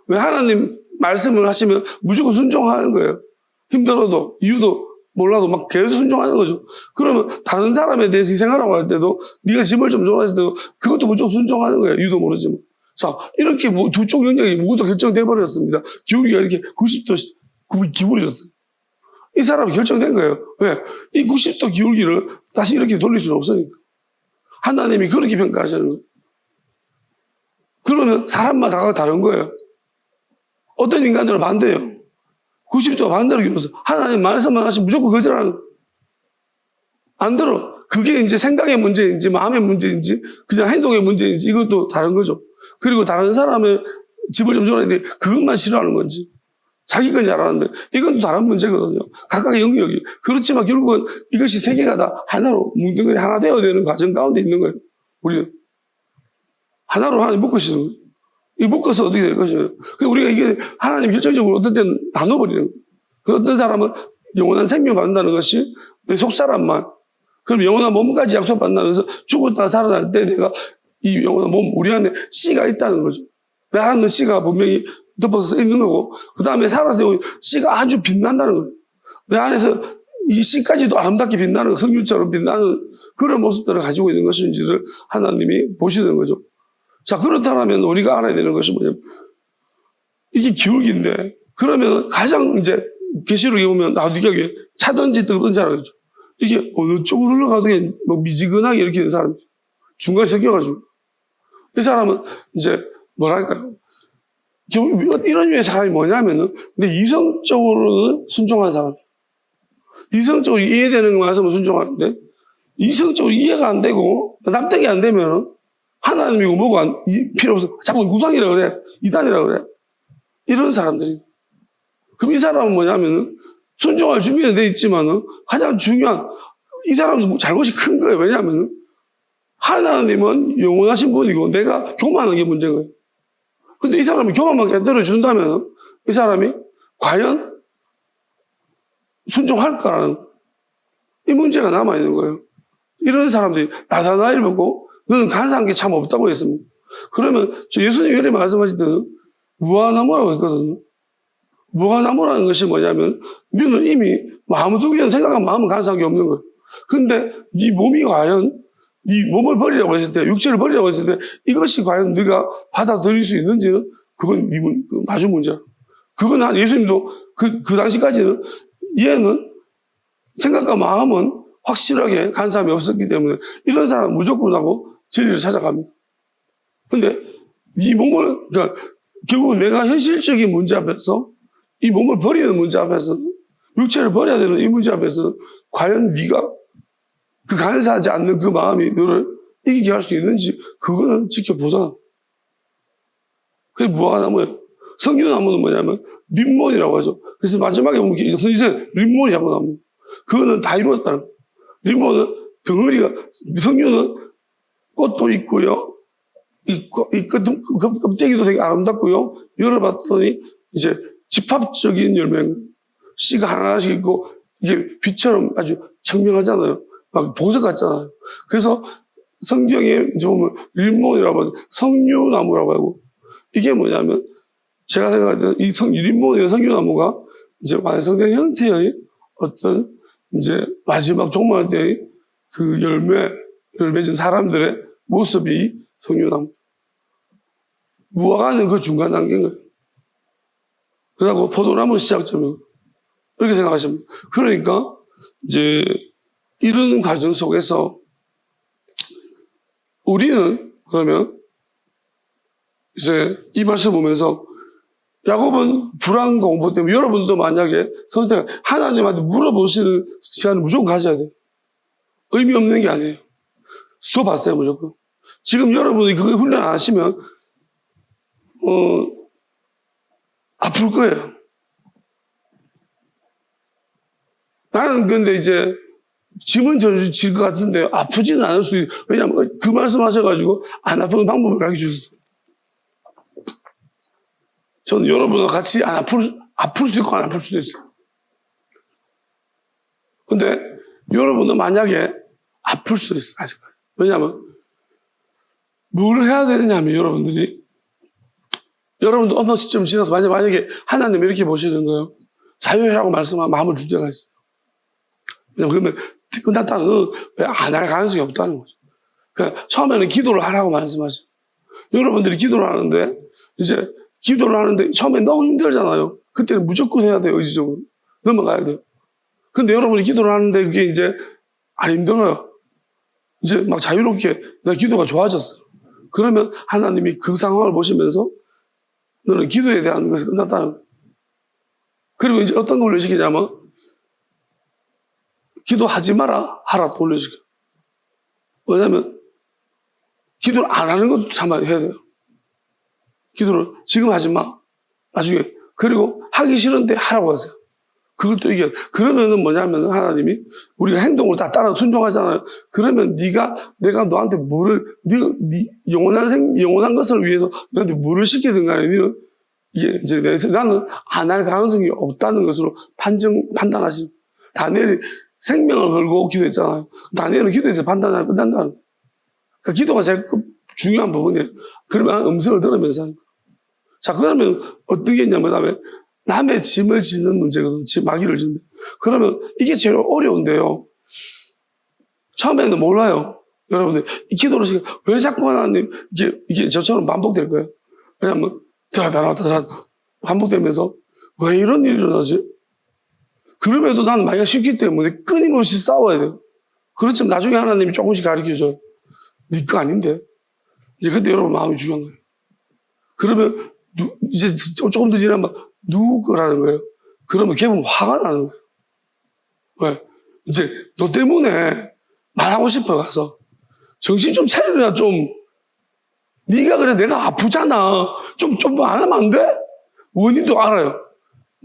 왜? 하나님 말씀을 하시면 무조건 순종하는 거예요. 힘들어도, 이유도 몰라도 막 계속 순종하는 거죠. 그러면 다른 사람에 대해서 희생하라고 할 때도 네가 짐을 좀 줘라 했을 때도 그것도 무조건 순종하는 거예요. 이유도 모르지만. 자, 이렇게 두 쪽 영역이 모두 결정돼 버렸습니다. 기울기가 이렇게 90도 기울어졌어요. 이 사람이 결정된 거예요. 왜? 이 90도 기울기를 다시 이렇게 돌릴 수는 없으니까. 하나님이 그렇게 평가하시는 거예요. 그러면 사람마다 다른 거예요. 어떤 인간들은 반대예요. 90도가 반대로 기울어서 하나님 말씀만 하시면 무조건 거절하는 거예요. 안 들어. 그게 이제 생각의 문제인지 마음의 문제인지 그냥 행동의 문제인지 이것도 다른 거죠. 그리고 다른 사람의 집을 좀 줘야 돼. 그것만 싫어하는 건지. 자기 건 잘하는데 이건 또 다른 문제거든요. 각각의 영역이. 그렇지만 결국은 이것이 세계가 다 하나로 뭉뚱그리 하나 되어야 되는 과정 가운데 있는 거예요. 우리는. 하나로 하나님 묶으시는 거예요. 이 묶어서 어떻게 될 것이에요. 우리가 이게 하나님 결정적으로 어떤 때는 나눠버리는 거예요. 그 어떤 사람은 영원한 생명 받는다는 것이 내 속사람만. 그럼 영원한 몸까지 약속받는다는 것은 죽었다 살아날 때 내가 이 영원한 몸, 우리 안에 씨가 있다는 거죠. 내 안에 씨가 분명히 덮어서 있는 거고, 그 다음에 살아서 씨가 아주 빛난다는 거예요. 내 안에서 이 씨까지도 아름답게 빛나는, 성윤처럼 빛나는 그런 모습들을 가지고 있는 것인지를 하나님이 보시는 거죠. 자, 그렇다면 우리가 알아야 되는 것이 뭐냐면, 이게 기울기인데, 그러면 가장 이제, 계시록에 보면, 이게 차든지 뜨든지 하는 거죠. 이게 어느 쪽으로 흘러가든 뭐 미지근하게 이렇게 된 사람이죠. 중간에 섞여가지고. 이 사람은 이제, 뭐랄까요. 이런 류의 사람이 뭐냐면은, 근데 이성적으로는 순종하는 사람. 이성적으로 이해되는 말씀을 순종하는데, 이성적으로 이해가 안 되고, 납득이 안 되면은, 하나님이고 뭐고 필요 없어. 자꾸 우상이라 그래. 이단이라 그래. 이런 사람들이. 그럼 이 사람은 뭐냐면은, 순종할 준비는 돼 있지만은, 가장 중요한, 이 사람은 잘못이 큰 거예요. 왜냐하면은, 하나님은 영원하신 분이고 내가 교만한 게 문제인 거예요. 근데 이 사람이 교만만 깨달아준다면 이 사람이 과연 순종할까라는 이 문제가 남아있는 거예요. 이런 사람들이 나사나엘 보고 너는 간사한 게 참 없다고 했습니다. 그러면 저 예수님이 이렇게 말씀하실 때는 무화나무라고 했거든요. 무화나무라는 것이 뭐냐면 너는 이미 마음속에 생각한 마음은 간사한 게 없는 거예요. 근데 네 몸이 과연 네 몸을 버리라고 했을 때, 육체를 버리라고 했을 때 이것이 과연 네가 받아들일 수 있는지는 그건 네 마주 문제야. 그건 한 예수님도 그 당시까지는 얘는 생각과 마음은 확실하게 간사함이 없었기 때문에 이런 사람은 무조건 하고 진리를 찾아갑니다. 근데 네 몸을, 그러니까 결국 내가 현실적인 문제 앞에서 이 몸을 버리는 문제 앞에서 육체를 버려야 되는 이 문제 앞에서 과연 네가 그 간사하지 않는 그 마음이 너를 이기게 할 수 있는지 그거는 지켜보자. 그게 무화과나무예요. 석류나무는 뭐냐면 림몬이라고 하죠. 그래서 마지막에 보면 이제 림몬이 자꾸 나옵니다. 그거는 다 이루었다는 거예요. 림몬은 덩어리가, 석류는 꽃도 있고요. 이 껍데기도 되게 아름답고요. 열어봤더니 이제 집합적인 열매인 거예요. 씨가 하나씩 있고 이게 빛처럼 아주 청명하잖아요. 막 보석 같잖아요. 그래서 성경에 이제 보면 림몬이라고 하죠. 석류나무라고 하고 이게 뭐냐면 제가 생각할 때는 이 림몬이나 석류나무가 이제 완성된 형태의 어떤 이제 마지막 종말 때의 그 열매를 맺은 사람들의 모습이 석류나무. 무화과는 그 중간 단계인 거예요. 그리고 포도나무는 시작점이고 이렇게 생각하시면 그러니까 이제 이런 과정 속에서 우리는 그러면 이제 이 말씀 보면서 야곱은 불안 공부 때문에 여러분도 만약에 선택 하나님한테 물어보시는 시간을 무조건 가져야 돼요. 의미 없는 게 아니에요. 써봤어요 무조건. 지금 여러분이 그거 훈련 안 하시면 아플 거예요. 나는 근데 이제 짐은 질 것 같은데 아프지는 않을 수 있어요. 왜냐하면 그 말씀 하셔가지고 안 아프는 방법을 가르쳐 주셨어요. 저는 여러분과 같이 아플 수도 있고 안 아플 수도 있어요. 근데 여러분은 만약에 아플 수 있어요. 아직까지. 왜냐하면 뭘 해야 되느냐면 여러분도 어느 시점 지나서 만약에 하나님이 이렇게 보시는 거예요. 자유해라고 말씀하면 마음을 줄 때가 있어요. 그러면 끝났다는 왜 안 할 가능성이 없다는 거죠. 그러니까 처음에는 기도를 하라고 말씀하죠. 여러분들이 기도를 하는데 이제 기도를 하는데 처음에 너무 힘들잖아요. 그때는 무조건 해야 돼요. 의지적으로. 넘어가야 돼요. 근데 여러분이 기도를 하는데 그게 이제 안 힘들어요. 이제 막 자유롭게 내 기도가 좋아졌어요. 그러면 하나님이 그 상황을 보시면서 너는 기도에 대한 것이 끝났다는 거예요. 그리고 이제 어떤 걸 올려시키냐면 기도하지 마라 하라 또 올려시켜요. 왜냐하면 기도를 안 하는 것도 참아야 돼요. 기도를 지금 하지 마. 나중에. 그리고 하기 싫은데 하라고 하세요. 그걸 또 이게 그러면은 뭐냐면 하나님이 우리가 행동을 다 따라 순종하잖아요. 그러면 내가 너한테 네 영원한 것을 위해서 너한테 뭐를 시키든 간에 이게 이제 나는 안 할 가능성이 없다는 것으로 판단하시죠. 다니엘이 생명을 걸고 기도했잖아요. 다니엘은 기도해서 판단하면 끝난다는 거예요. 그러니까 기도가 제일 중요한 부분이에요. 그러면 음성을 들으면서 하는 거예요. 자, 그러면 어떻게 했냐면 그다음에 남의 짐을 짓는 문제거든요. 마귀를 짓는. 그러면 이게 제일 어려운데요. 처음에는 몰라요. 여러분들, 이 기도를 왜 자꾸 하나님, 이게 저처럼 반복될 거예요. 왜냐면, 반복되면서, 왜 이런 일이 일어나지? 그럼에도 나는 마귀가 쉽기 때문에 끊임없이 싸워야 돼요. 그렇지만 나중에 하나님이 조금씩 가르쳐줘요. 네 거 아닌데? 이제 그때 여러분 마음이 중요한 거예요. 그러면, 이제 조금 더 지나면, 누구 거라는 거예요. 그러면 걔는 화가 나는 거예요. 왜? 이제 너 때문에 말하고 싶어 가서 정신 좀 차려야 좀. 네가 그래 내가 아프잖아. 좀 안 하면 안 돼? 원인도 알아요.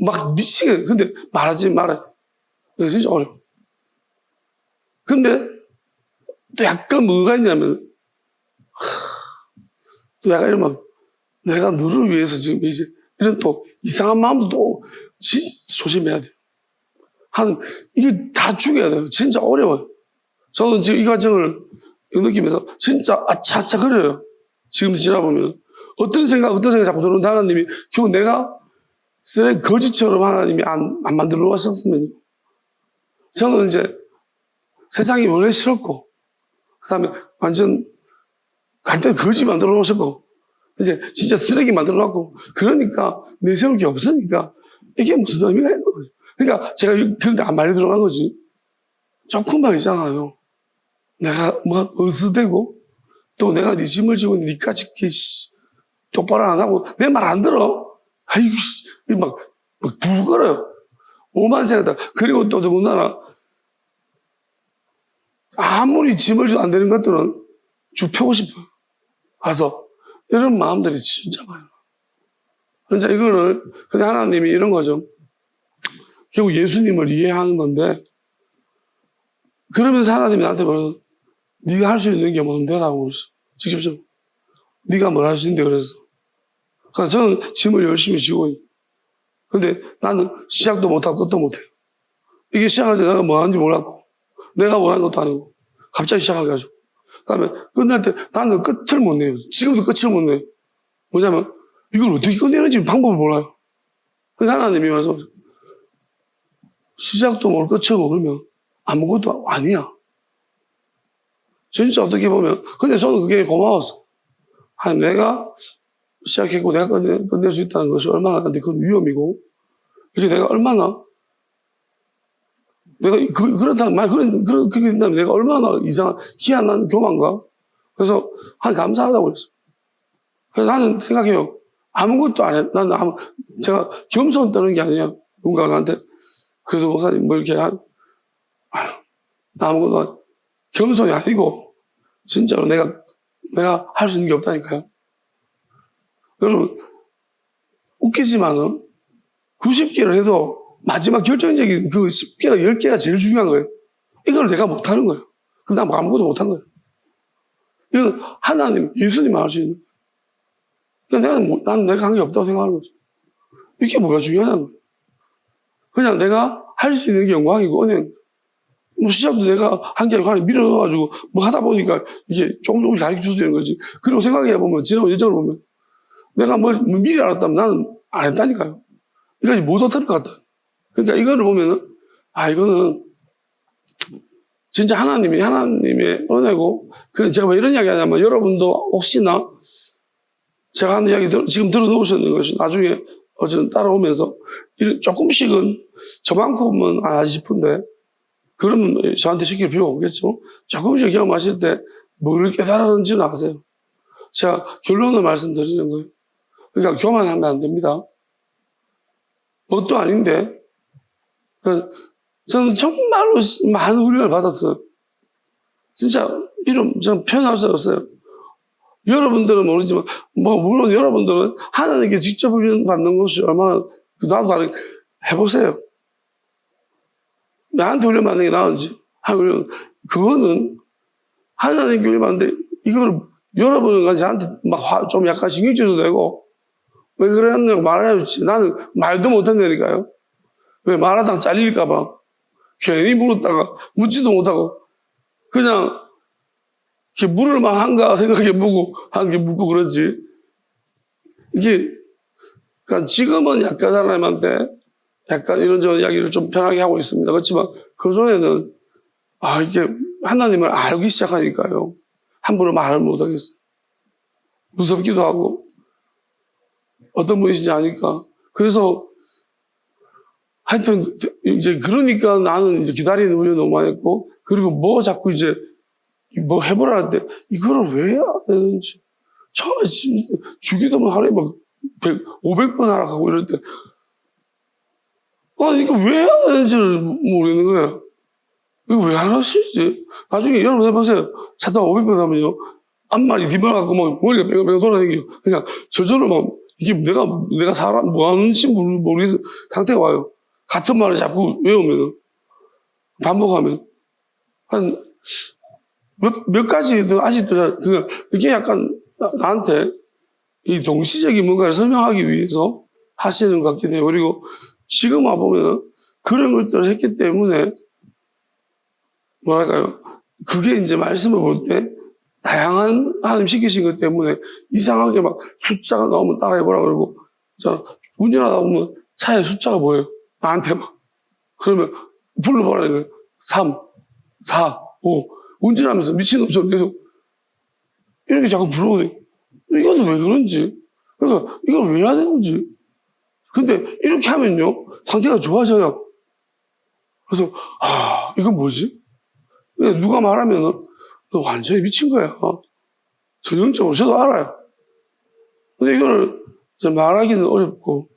막 미치게. 근데 말하지 말아요. 진짜 어려워. 근데 또 약간 뭐가 있냐면 또 약간 이러면 내가 너를 위해서 지금 이제 이런 또 이상한 마음도 또 진짜 조심해야 돼요. 이게 다 죽여야 돼요. 진짜 어려워요. 저는 지금 이 과정을 느끼면서 진짜 아차아차거려요. 지금 지나보면. 어떤 생각 자꾸 들어오는데 하나님이 결국 내가 쓰레기 거지처럼 하나님이 안 만들어 놓으셨으면요. 저는 이제 세상이 원래 싫었고, 그 다음에 완전 갈대 거지 만들어 놓으셨고, 이제 진짜 쓰레기 만들어 놨고, 그러니까 내세울 게 없으니까 이게 무슨 의미가 있는 거죠. 그러니까 제가 그런데 안 말이 들어간 거지. 조금만 있잖아요. 내가 뭐 어스대고, 또 내가 네 짐을 지고 니까지 똑바로 안 하고 내 말 안 들어. 아이고, 막 불거려요. 오만 생각다. 그리고 또 더군다나 아무리 짐을 줘도 안 되는 것들은 쭉 펴고 싶어요. 가서 이런 마음들이 진짜 많아요. 그러니까 이거를 근데 하나님이 이런 거죠. 결국 예수님을 이해하는 건데 그러면서 하나님이 나한테 말해서 네가 할 수 있는 게 뭔데라고 그랬어. 직접적으로. 네가 뭘 할 수 있는데 그랬어. 그러니까 저는 짐을 열심히 지고 있어요. 근데 나는 시작도 못하고 끝도 못해요. 이게 시작할 때 내가 뭐 하는지 몰랐고 내가 원하는 것도 아니고 갑자기 시작하게 하죠. 그 다음에 끝날 때 나는 끝을 못 내요. 지금도 끝을 못 내요. 뭐냐면 이걸 어떻게 끝내는지 방법을 몰라요. 그러니까 하나님이 말씀하세요. 시작도 모르고 끝을 모르면 아무것도 아니야. 진짜 어떻게 보면 근데 저는 그게 고마웠어. 내가 시작했고 내가 끝낼 수 있다는 것이 얼마나 나한테 큰 위험이고 이게 내가 얼마나 내가 그렇다면 그렇게 된다면 내가 얼마나 이상한 희한한 교만가. 그래서 감사하다고 그랬어. 그래서 나는 생각해요. 아무것도 안 해. 나는 제가 겸손 떠는 게 아니야. 누군가 나한테 그래서 목사님 뭐 이렇게 나 아무것도 안 해. 겸손이 아니고 진짜로 내가 할 수 있는 게 없다니까요. 여러분 웃기지만은 90개를 해도 마지막 결정적인 그 10개가 10개가 제일 중요한 거예요. 이걸 내가 못하는 거예요. 그럼 나 아무것도 못한 거예요. 이건 하나님, 예수님만 할 수 있는 거예요. 나는 내가 한 게 없다고 생각하는 거죠. 이게 뭐가 중요하냐는 거예요. 그냥 내가 할 수 있는 게 영광이고 은행. 뭐 시작도 내가 한 게 아니고 하나 밀어넣어가지고 뭐 하다 보니까 이게 조금씩 가르쳐 줄 수 있는 거지. 그리고 생각해보면 지나온 예정을 보면 내가 뭐 미리 알았다면 나는 안 했다니까요. 그러니까 못 얻을 것 같다. 그러니까 이거를 보면은 이거는 진짜 하나님의 은혜고 제가 왜 이런 이야기 하냐면 여러분도 혹시나 제가 하는 이야기 지금 들어놓으셨는 것이 나중에 어쨌든 따라오면서 조금씩은 저만큼은 안 하지 싶은데 그러면 저한테 시킬 필요가 없겠죠. 조금씩 경험하실 때 뭘 깨달았는지는 아세요. 제가 결론을 말씀드리는 거예요. 그러니까 교만하면 안 됩니다. 뭣도 아닌데 그러니까 저는 정말로 많은 훈련을 받았어요. 진짜 이름 저는 표현할 수 없어요. 여러분들은 모르지만 물론 여러분들은 하나님께 직접 훈련 받는 것이 얼마나 나도 다르게 해보세요. 나한테 훈련 받는 게 나은지 그거는 하나님께 훈련 받는데 이걸 여러분은 저한테 막 좀 약간 신경질도 되고 왜 그랬냐고 말해야지. 나는 말도 못한다니까요. 왜 말하다가 잘릴까봐 괜히 물었다가 묻지도 못하고 그냥 이렇게 물을만 한가 생각해보고 한 게 묻고 그러지. 이게 그러니까 지금은 약간 사람한테 약간 이런저런 이야기를 좀 편하게 하고 있습니다. 그렇지만 그 전에는 이게 하나님을 알기 시작하니까요. 함부로 말을 못하겠어요. 무섭기도 하고 어떤 분이신지 아니까. 그래서 하여튼 이제 그러니까 나는 이제 기다리는 훈련 너무 많이 했고 그리고 뭐 자꾸 이제 뭐 해보라 할 때 이거를 왜 해야 되는지 처음에 주기도문 하루에 막 500번 하라 하고 이럴 때 이거 왜 해야 되는지를 모르겠는 거예요. 이거 왜 안 하시지? 나중에 여러분 해보세요. 차다가 500번 하면요 앞말이 뒷말 갖고 막 머리가 뺑뺑뺑 돌아다니고 그냥 저절로 막 이게 내가 사람 뭐 하는지 모르겠어 상태가 와요. 같은 말을 자꾸 외우면 반복하면 한 몇 가지 더 아직도 이게 약간 나한테 이 동시적인 뭔가를 설명하기 위해서 하시는 것 같긴 해요. 그리고 지금 와보면 그런 것들을 했기 때문에 뭐랄까요. 그게 이제 말씀을 볼 때 다양한 하나님 시키신 것 때문에 이상하게 막 숫자가 나오면 따라해보라 그러고 운전하다 보면 차에 숫자가 보여요. 나한테 막. 그러면 불러보라는 거예요. 3, 4, 5. 운전하면서 미친놈처럼 계속 이렇게 자꾸 불러오네. 이거는 왜 그런지. 그러니까 이걸 왜 해야 되는지. 근데 이렇게 하면요. 상태가 좋아져요. 그래서 이건 뭐지? 누가 말하면은 너 완전히 미친 거야. 전형적으로 저도 알아요. 근데 이거를 말하기는 어렵고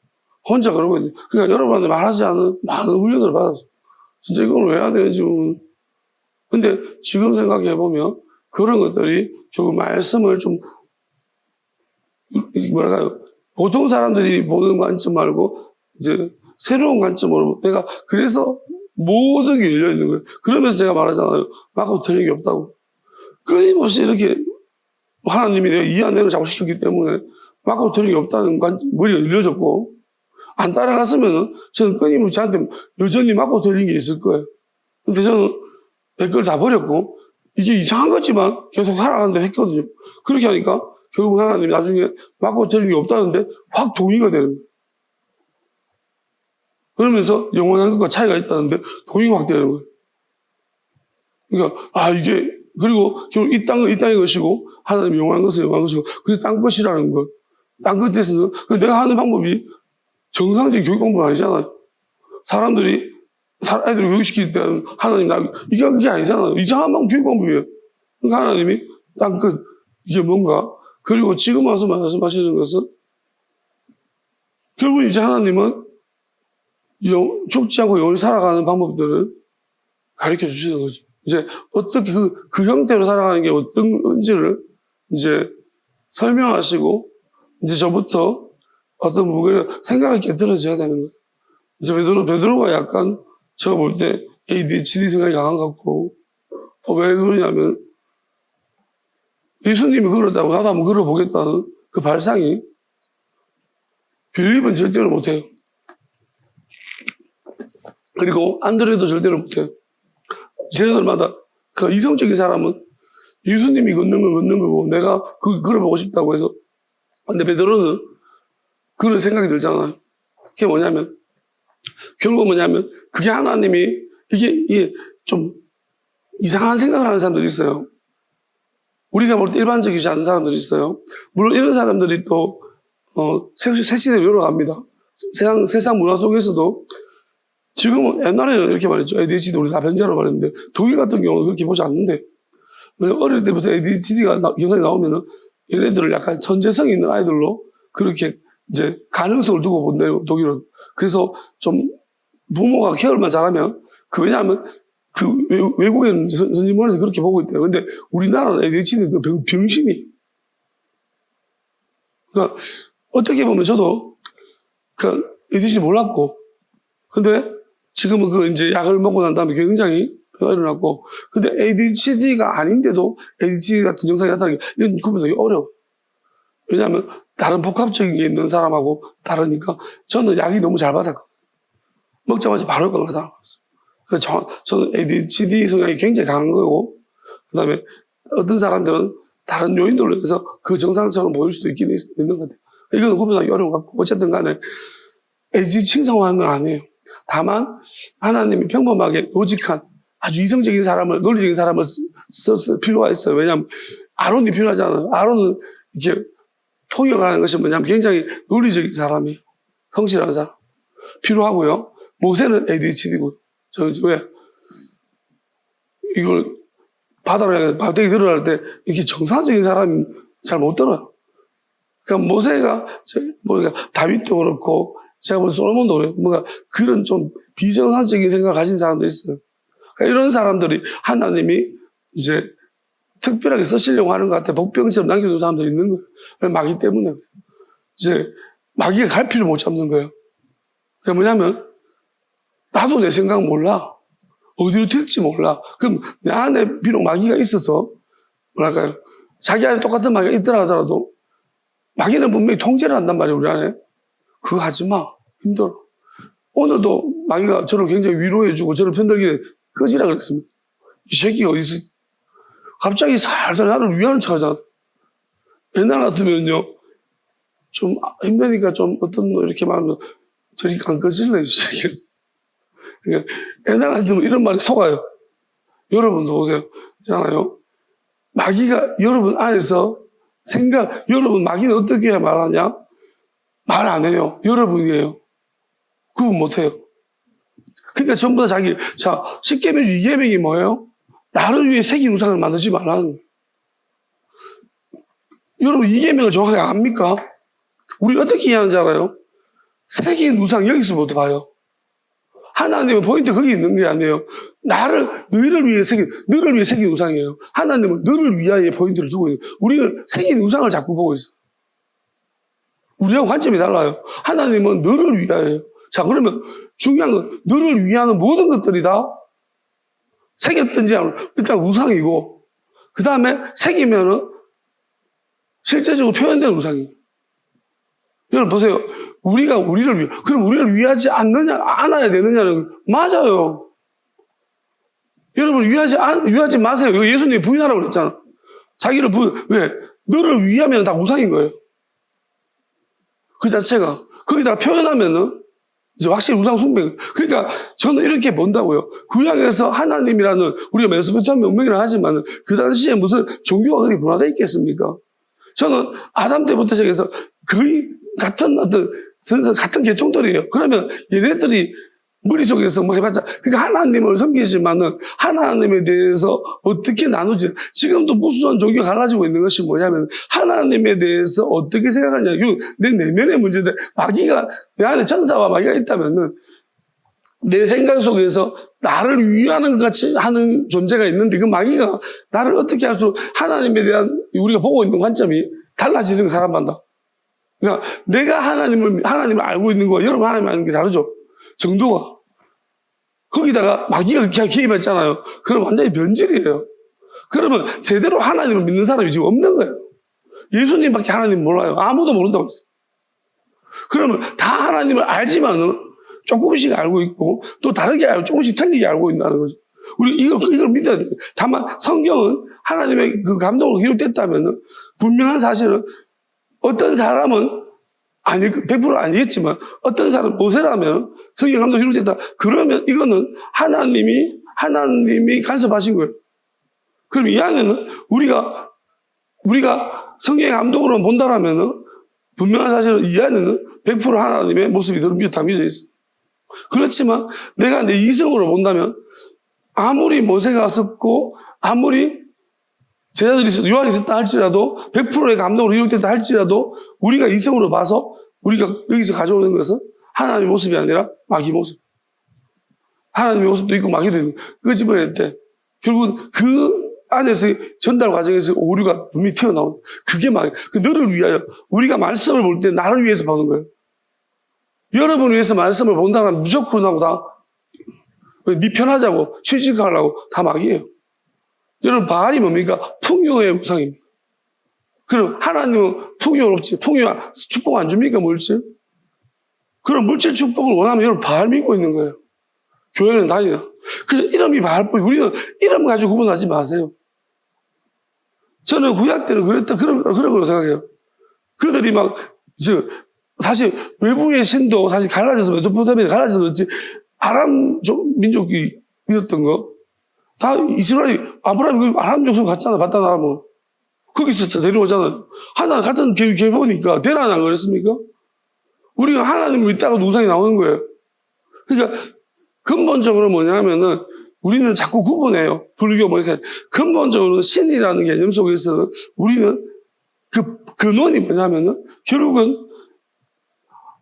혼자 그러고 있는데 그러니까 여러분한테 말하지 않은 많은 훈련을 받았어. 진짜 이걸 왜 해야 되는지 모르는. 근데 지금 생각해보면 그런 것들이 결국 말씀을 좀 뭐랄까요. 보통 사람들이 보는 관점 말고 이제 새로운 관점으로 내가 그래서 모든 게 열려있는 거예요. 그러면서 제가 말하잖아요. 막고 틀린 게 없다고. 끊임없이 이렇게 하나님이 내가 이 안에를 자꾸 시켰기 때문에 막고 틀린 게 없다는 머리가 열려졌고 안 따라갔으면 저는 끊임없이 저한테 여전히 막고 틀린 게 있을 거예요. 근데 저는 내 걸 다 버렸고 이게 이상한 거지만 계속 살아가는데 했거든요. 그렇게 하니까 결국 하나님이 나중에 막고 틀린 게 없다는데 확 동의가 되는 거예요. 그러면서 영원한 것과 차이가 있다는데 동의가 확 되는 거예요. 그러니까 이게 그리고 결국 이 땅은 이 땅의 것이고 하나님이 영원한 것은 영원한 것이고 그게 땅 것이라는 것. 땅 끝에서는 내가 하는 방법이 정상적인 교육 방법은 아니잖아요. 사람들이 애들을 교육시킬 때는 하나님 이게 아니잖아요. 이상한 교육 방법이에요. 그러니까 하나님이 땅 끝 이게 뭔가 그리고 지금 와서 말씀하시는 것은 결국 이제 하나님은 죽지 않고 영원히 살아가는 방법들을 가르쳐 주시는 거죠. 이제 어떻게 그 형태로 살아가는 게 어떤 건지를 이제 설명하시고 이제 저부터 어떤 무게를 생각을 깨달아져야 되는 거예요. 이제 베드로가 약간 제가 볼 때 ADHD 생각이 강한 것 같고 왜 그러냐면 예수님이 그러다고 나도 한번 걸어보겠다는 그 발상이 빌립은 절대로 못해요. 그리고 안드레도 절대로 못해요. 제자들마다 그 이성적인 사람은 예수님이 걷는 건 걷는 거고 내가 걸어보고 싶다고 해서 근데 베드로는 그런 생각이 들잖아요. 그게 뭐냐면 결국 뭐냐면 그게 하나님이 이게 좀 이상한 생각을 하는 사람들이 있어요. 우리가 볼 때 일반적이지 않은 사람들이 있어요. 물론 이런 사람들이 또 새 시대로 열어갑니다. 세상 문화 속에서도 지금은 옛날에는 이렇게 말했죠. ADHD 우리 다 변제하라고 말했는데 독일 같은 경우는 그렇게 보지 않는데 어릴 때부터 ADHD가 경상이 나오면은 얘네들을 약간 천재성이 있는 아이들로 그렇게 이제 가능성을 두고 본대요, 독일은. 그래서 좀 부모가 케어만 잘하면 왜냐하면 외국에는 선진문화에서 그렇게 보고 있대요. 근데 우리나라는 ADHD는 병신이. 그러니까 어떻게 보면 저도 ADHD 몰랐고 근데 지금은 이제 약을 먹고 난 다음에 굉장히 일어났고 근데 ADHD가 아닌데도 ADHD 같은 증상이 나타나는 게 이건 구분하기 어려워. 왜냐하면 다른 복합적인 게 있는 사람하고 다르니까 저는 약이 너무 잘 받았고 먹자마자 바로 효과가 나타났어요. 그래서 저는 ADHD 성향이 굉장히 강한 거고 그 다음에 어떤 사람들은 다른 요인들로 해서 그 정상처럼 보일 수도 있는 것 같아요. 이건 구분하기 어려운 것 같고 어쨌든 간에 ADHD 칭송하는 건 아니에요. 다만 하나님이 평범하게 로직한 아주 이성적인 사람을 논리적인 사람을 써서 필요가 있어요. 왜냐하면 아론이 필요하잖아요. 아론은 이렇게 통역하는 것이 뭐냐면 굉장히 논리적인 사람이 성실한 사람 필요하고요. 모세는 ADHD고 저는 왜 이걸 바닥에 들어갈 때 이렇게 정상적인 사람이 잘 못 들어요. 그러니까 모세가 다윗도 그렇고 제가 본 솔로몬도 그래요. 뭔가 그런 좀 비정상적인 생각을 가진 사람도 있어요. 그러니까 이런 사람들이 하나님이 이제 특별하게 쓰시려고 하는 것 같아. 복병처럼 남겨둔 사람들이 있는 거예요. 마귀 때문에. 이제 마귀가 갈피를 못 잡는 거예요. 그게 뭐냐면 나도 내 생각 몰라. 어디로 튈지 몰라. 그럼 내 안에 비록 마귀가 있어서, 뭐랄까요. 자기 안에 똑같은 마귀가 있더라 하더라도, 마귀는 분명히 통제를 한단 말이에요, 우리 안에. 그거 하지 마. 힘들어. 오늘도 마귀가 저를 굉장히 위로해주고 저를 편들기에 끄지라 그랬습니다. 이 새끼가 어디서 갑자기 살살 나를 위하는 척 하잖아. 옛날 같으면요, 좀 힘드니까 좀 어떤 뭐 이렇게 말하면 저리 안 꺼질래, 이 새끼. 그러니까 옛날 같으면 이런 말이 속아요. 여러분도 보세요. 있잖아요. 마귀가 여러분 안에서 여러분 마귀는 어떻게 해야 말하냐? 말 안 해요. 여러분이에요. 구분 못 해요. 그러니까 전부 다 자, 10계명 중 2계명이 뭐예요? 나를 위해 새긴 우상을 만들지 말라는 거예요. 여러분 2계명을 정확하게 압니까? 우리 어떻게 이해하는지 알아요? 새긴 우상 여기서부터 봐요. 하나님은 포인트 거기 있는 게 아니에요. 너희를 위해 새긴 우상이에요. 하나님은 너를 위하여 포인트를 두고 있는 거예요. 우리는 새긴 우상을 자꾸 보고 있어요. 우리하고 관점이 달라요. 하나님은 너를 위하여. 자, 그러면 중요한 건 너를 위하는 모든 것들이 다 새겼든지 일단 우상이고, 그 다음에 새기면은 실제적으로 표현된 우상이에요. 여러분 보세요. 우리가 우리를 위해, 그럼 우리를 위하지 않아야 되느냐는, 맞아요. 여러분 위하지 마세요. 이거 예수님이 부인하라고 그랬잖아. 자기를 왜? 너를 위하면 다 우상인 거예요. 그 자체가. 거기다가 표현하면은 이제 확실히 우상 숭배. 그러니까 저는 이렇게 본다고요. 구약에서 하나님이라는, 우리가 메소포타미아 문명이라 하지만 그 당시에 무슨 종교가 그렇게 분화되어 있겠습니까? 저는 아담 때부터 시작해서 거의 같은 계통들이에요. 그러면 얘네들이 머릿속에서 뭐 해봤자, 그러니까 하나님을 섬기지만은 하나님에 대해서 어떻게 나누지? 지금도 무수한 종교가 갈라지고 있는 것이 뭐냐면 하나님에 대해서 어떻게 생각하냐. 이거 내 내면의 문제인데, 내 안에 천사와 마귀가 있다면은 내 생각 속에서 나를 위하는 것 같이 하는 존재가 있는데, 그 마귀가 나를 어떻게 할 수, 하나님에 대한 우리가 보고 있는 관점이 달라지는 사람마다. 그러니까 내가 하나님을 알고 있는 거와 여러분 하나님을 아는 게 다르죠. 정도가. 거기다가 마귀가 개입했잖아요. 그럼 완전히 변질이에요. 그러면 제대로 하나님을 믿는 사람이 지금 없는 거예요. 예수님밖에 하나님 몰라요. 아무도 모른다고 했어요. 그러면 다 하나님을 알지만은 조금씩 알고 있고 또 다르게 알고 조금씩 틀리게 알고 있다는 거죠. 우리 이걸 믿어야 돼요. 다만 성경은 하나님의 그 감동으로 기록됐다면은 분명한 사실은 어떤 사람은 100% 아니겠지만 어떤 사람 모세라면 성경 감동 기록됐다. 그러면 이거는 하나님이 간섭하신 거예요. 그럼 이 안에는 우리가 성경의 감동으로 본다라면은 분명한 사실은 이 안에는 100% 하나님의 모습이 담겨져 있어요. 그렇지만 내가 내 이성으로 본다면 아무리 모세가 없었고 아무리 제자들이 요한이 있었다 할지라도 100%의 감동으로 기록됐다 할지라도 우리가 이성으로 봐서 우리가 여기서 가져오는 것은 하나님의 모습이 아니라 마귀 모습. 하나님의 모습도 있고 마귀도 있고 끄집어낼 때 결국은 그 안에서 전달 과정에서 오류가 분명히 튀어나오는 그게 마귀. 너를 위하여 우리가 말씀을 볼 때 나를 위해서 보는 거예요. 여러분을 위해서 말씀을 본다면 무조건 하고 다 네 편하자고 취직하려고 다 마귀예요. 여러분 바알이 뭡니까? 풍요의 우상입니다. 그럼 하나님은 풍요롭지. 축복 안 줍니까? 물질? 그럼 물질 축복을 원하면 여러분 바알 믿고 있는 거예요. 교회는 다니나. 그래서 이름이 바알뿐이 우리는 이름 가지고 구분하지 마세요. 저는 구약 때는 그런 걸로 생각해요. 그들이 사실 외부의 신도 사실 갈라져서 메소포타미아 갈라져서 그렇지 아람 민족이 믿었던 거 다 이스라엘이 아브라함이 아람 족속 갔잖아. 봤다 나라면 거기서 데려오잖아요. 하나 같은 계보니까 대란을 안 그랬습니까? 우리가 하나님을 믿다가 우상이 나오는 거예요. 그러니까 근본적으로 뭐냐면은 우리는 자꾸 구분해요. 불교 이렇게 근본적으로 신이라는 개념 속에서는 우리는 그 근원이 뭐냐면은 결국은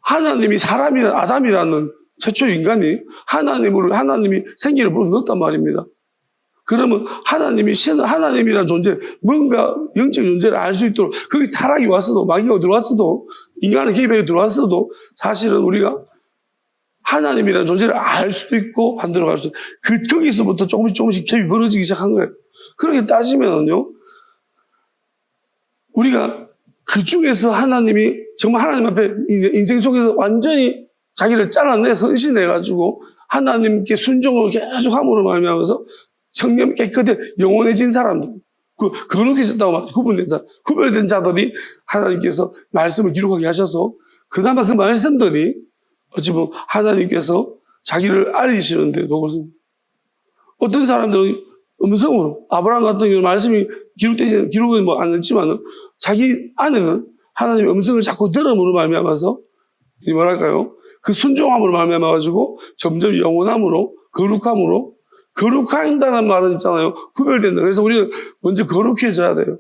하나님이 아담이라는 최초 인간이 하나님이 생기를 불어넣었단 말입니다. 그러면 하나님이라는 존재, 뭔가 영적 존재를 알 수 있도록, 거기 타락이 왔어도, 마귀가 들어왔어도, 인간의 개입에 들어왔어도, 사실은 우리가 하나님이라는 존재를 알 수도 있고 반대로 갈 수도 있고 거기서부터 조금씩 갭이 벌어지기 시작한 거예요. 그렇게 따지면요, 우리가 그 중에서 하나님이 정말 하나님 앞에 인생 속에서 완전히 자기를 잘라내 선신해가지고 하나님께 순종을 계속 함으로 말미암아서 청렴 깨끗해 영원해진 사람들, 거룩해졌다고 말하죠. 구별된 자들이 하나님께서 말씀을 기록하게 하셔서 그나마 그 말씀들이 어찌 보면 하나님께서 자기를 알리시는데도 그렇습니다. 어떤 사람들은 음성으로, 아브라함 같은 경우는 말씀이 기록은 뭐 안 했지만은 자기 안에는 하나님의 음성을 자꾸 들음으로 말미암아서 뭐랄까요? 그 순종함으로 말미암아가지고 점점 영원함으로, 거룩함으로, 거룩한다는 말은 있잖아요. 구별된다. 그래서 우리는 먼저 거룩해져야 돼요.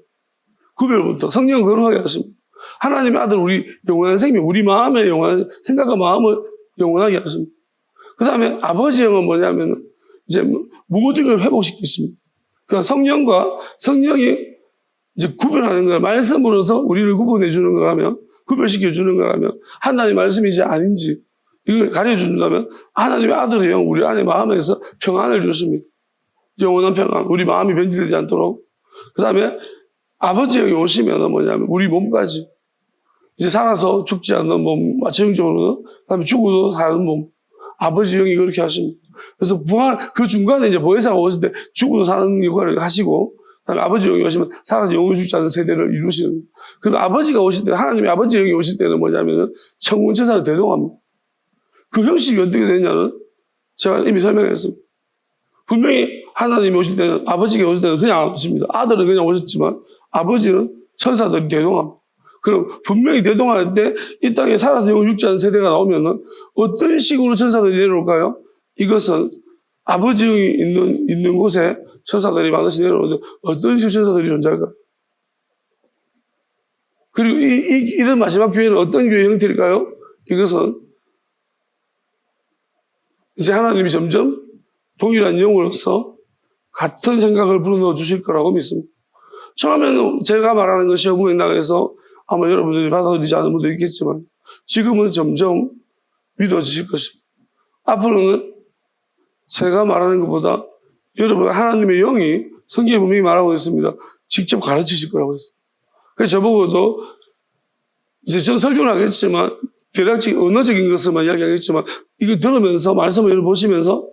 구별부터. 성령을 거룩하게 하십니다. 하나님의 아들, 우리 영원한 생명, 우리 마음의 영원한 생각과 마음을 영원하게 하십니다. 그 다음에 아버지 영은 뭐냐면 이제 모든 걸 회복시키십니다. 그러니까 성령이 이제 구별하는 걸 말씀으로서 우리를 구분해 주는 거라면, 구별시켜 주는 거라면, 하나님의 말씀인지 아닌지 이걸 가려준다면 하나님의 아들의 영, 우리 안에 마음에서 평안을 주십니다. 영원한 평안, 우리 마음이 변질되지 않도록. 그 다음에 아버지 영이 오시면 뭐냐면 우리 몸까지 이제 살아서 죽지 않는 몸, 마체형적으로는, 그 다음에 죽어도 사는 몸, 아버지 영이 그렇게 하십니다. 그래서 부활, 그 중간에 이제 보혜사가 오실 때 죽어도 사는 역할을 하시고, 그다음에 아버지 영이 오시면 살아서 영원히 죽지 않는 세대를 이루시는. 그리고 아버지가 오실 때, 하나님의 아버지 영이 오실 때는 뭐냐면은 천군 천사를 대동합니다. 그 형식이 어떻게 되냐는 제가 이미 설명했습니다. 분명히 하나님이 오실 때는, 아버지가 오실 때는 그냥 안 오십니다. 아들은 그냥 오셨지만 아버지는 천사들이 대동합니다. 그럼 분명히 대동할 때 이 땅에 살아서 영원히 죽지 않는 세대가 나오면은 어떤 식으로 천사들이 내려올까요? 이것은 아버지 영이 있는 곳에 천사들이 많으시 내려오는데 어떤 식으로 천사들이 존재할까요? 그리고 이런 마지막 교회는 어떤 교회 형태일까요? 이것은 이제 하나님이 점점 동일한 영으로서 같은 생각을 불어넣어 주실 거라고 믿습니다. 처음에는 제가 말하는 것이 영국에 나가서 아마 여러분들이 받아들이지 않은 분도 있겠지만 지금은 점점 믿어지실 것입니다. 앞으로는 제가 말하는 것보다 여러분 하나님의 영이 성경에 분명히 말하고 있습니다. 직접 가르치실 거라고 했어요. 그래서 저보고도 이제 전 설교를 하겠지만 대략적인 언어적인 것을만 이야기하겠지만 이거 들으면서 말씀을 보시면서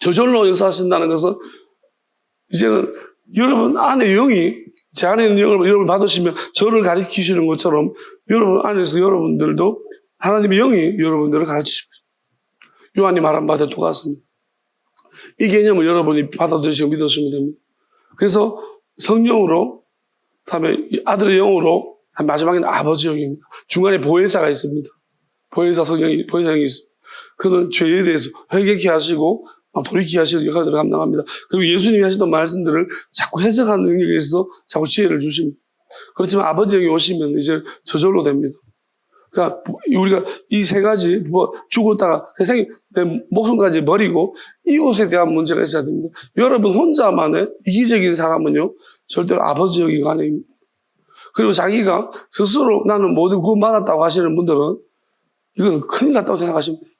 저절로 역사하신다는 것은 이제는 여러분 안에 영이 제 안에 있는 영을 여러분 받으시면 저를 가르치시는 것처럼 여러분 안에서 여러분들도 하나님의 영이 여러분들을 가르치실 것입니다. 요한이 말한 바와 똑같습니다. 이 개념을 여러분이 받아들이시고 믿으시면 됩니다. 그래서 성령으로, 다음에 아들의 영으로, 마지막에는 아버지 영입니다. 중간에 보혜사가 있습니다. 보혜사 성령이, 보혜사 영이 있습니다. 그는 죄에 대해서 회개케 하시고 돌이키게 하시는 역할들을 감당합니다. 그리고 예수님이 하시던 말씀들을 자꾸 해석하는 능력에 있어서 자꾸 지혜를 주십니다. 그렇지만 아버지 영이 오시면 이제 저절로 됩니다. 그러니까 우리가 이 세 가지, 죽었다가 내 목숨까지 버리고 이웃에 대한 문제가 있어야 됩니다. 여러분 혼자만의 이기적인 사람은요, 절대로 아버지 영이 가능합니다. 그리고 자기가 스스로 나는 모든 구원받았다고 하시는 분들은 이건 큰일 났다고 생각하시면 돼요.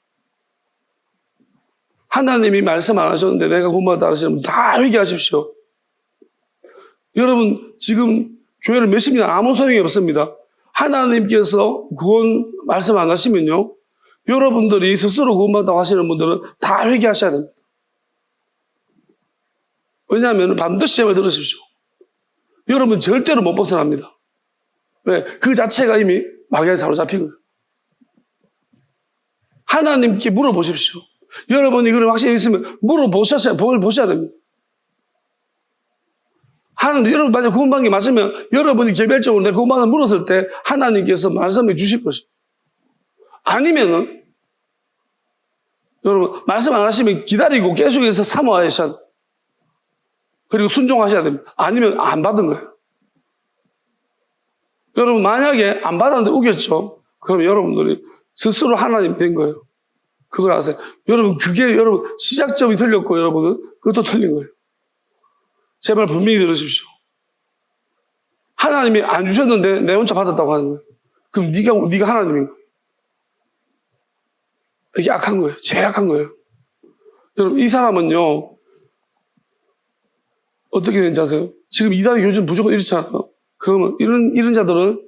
하나님이 말씀 안 하셨는데 내가 구원받았다 하시는 분 다 회개하십시오. 여러분 지금 교회를 몇십 년 아무 소용이 없습니다. 하나님께서 구원 말씀 안 하시면요, 여러분들이 스스로 구원받았다고 하시는 분들은 다 회개하셔야 됩니다. 왜냐하면 반드시 제 말 들으십시오. 여러분 절대로 못 벗어납니다. 왜? 그 자체가 이미 마귀에 사로잡힌 거예요. 하나님께 물어보십시오. 여러분이 그걸 확신이 있으면 물어보셔야 됩니다. 여러분 만약 구원받은 게 맞으면 여러분이 개별적으로 내 구원받은 물었을 때 하나님께서 말씀해 주실 것입니다. 아니면은 여러분 말씀 안 하시면 기다리고 계속해서 사모하셔야 돼요. 그리고 순종하셔야 됩니다. 아니면 안 받은 거예요. 여러분 만약에 안 받았는데 우겼죠? 그럼 여러분들이 스스로 하나님이 된 거예요. 그걸 아세요? 여러분 그게 여러분 시작점이 틀렸고 여러분은 그것도 틀린 거예요. 제발 분명히 들으십시오. 하나님이 안 주셨는데 내 혼자 받았다고 하는 거예요. 그럼 네가 하나님인 거예요. 이게 악한 거예요. 제일 악한 거예요. 여러분, 이 사람은요, 어떻게 되는지 아세요? 지금 이단의 교주는 무조건 이렇잖아요. 그러면 이런 자들은,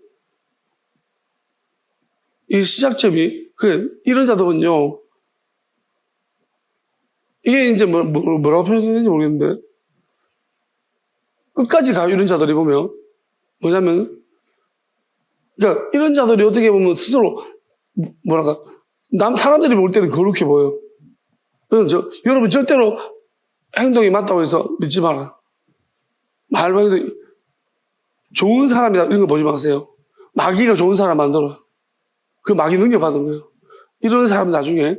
이 시작점이, 이런 자들은요, 이게 이제 뭐라고 표현되는지 모르겠는데, 끝까지 가요, 이런 자들이 보면. 뭐냐면, 그러니까 이런 자들이 어떻게 보면 스스로, 뭐랄까, 사람들이 볼 때는 거룩해 보여요. 여러분 절대로 행동이 맞다고 해서 믿지 마라. 말만 해도 좋은 사람이다 이런 거 보지 마세요. 마귀가 좋은 사람 만들어요. 그 마귀 능력받은 거예요. 이런 사람이 나중에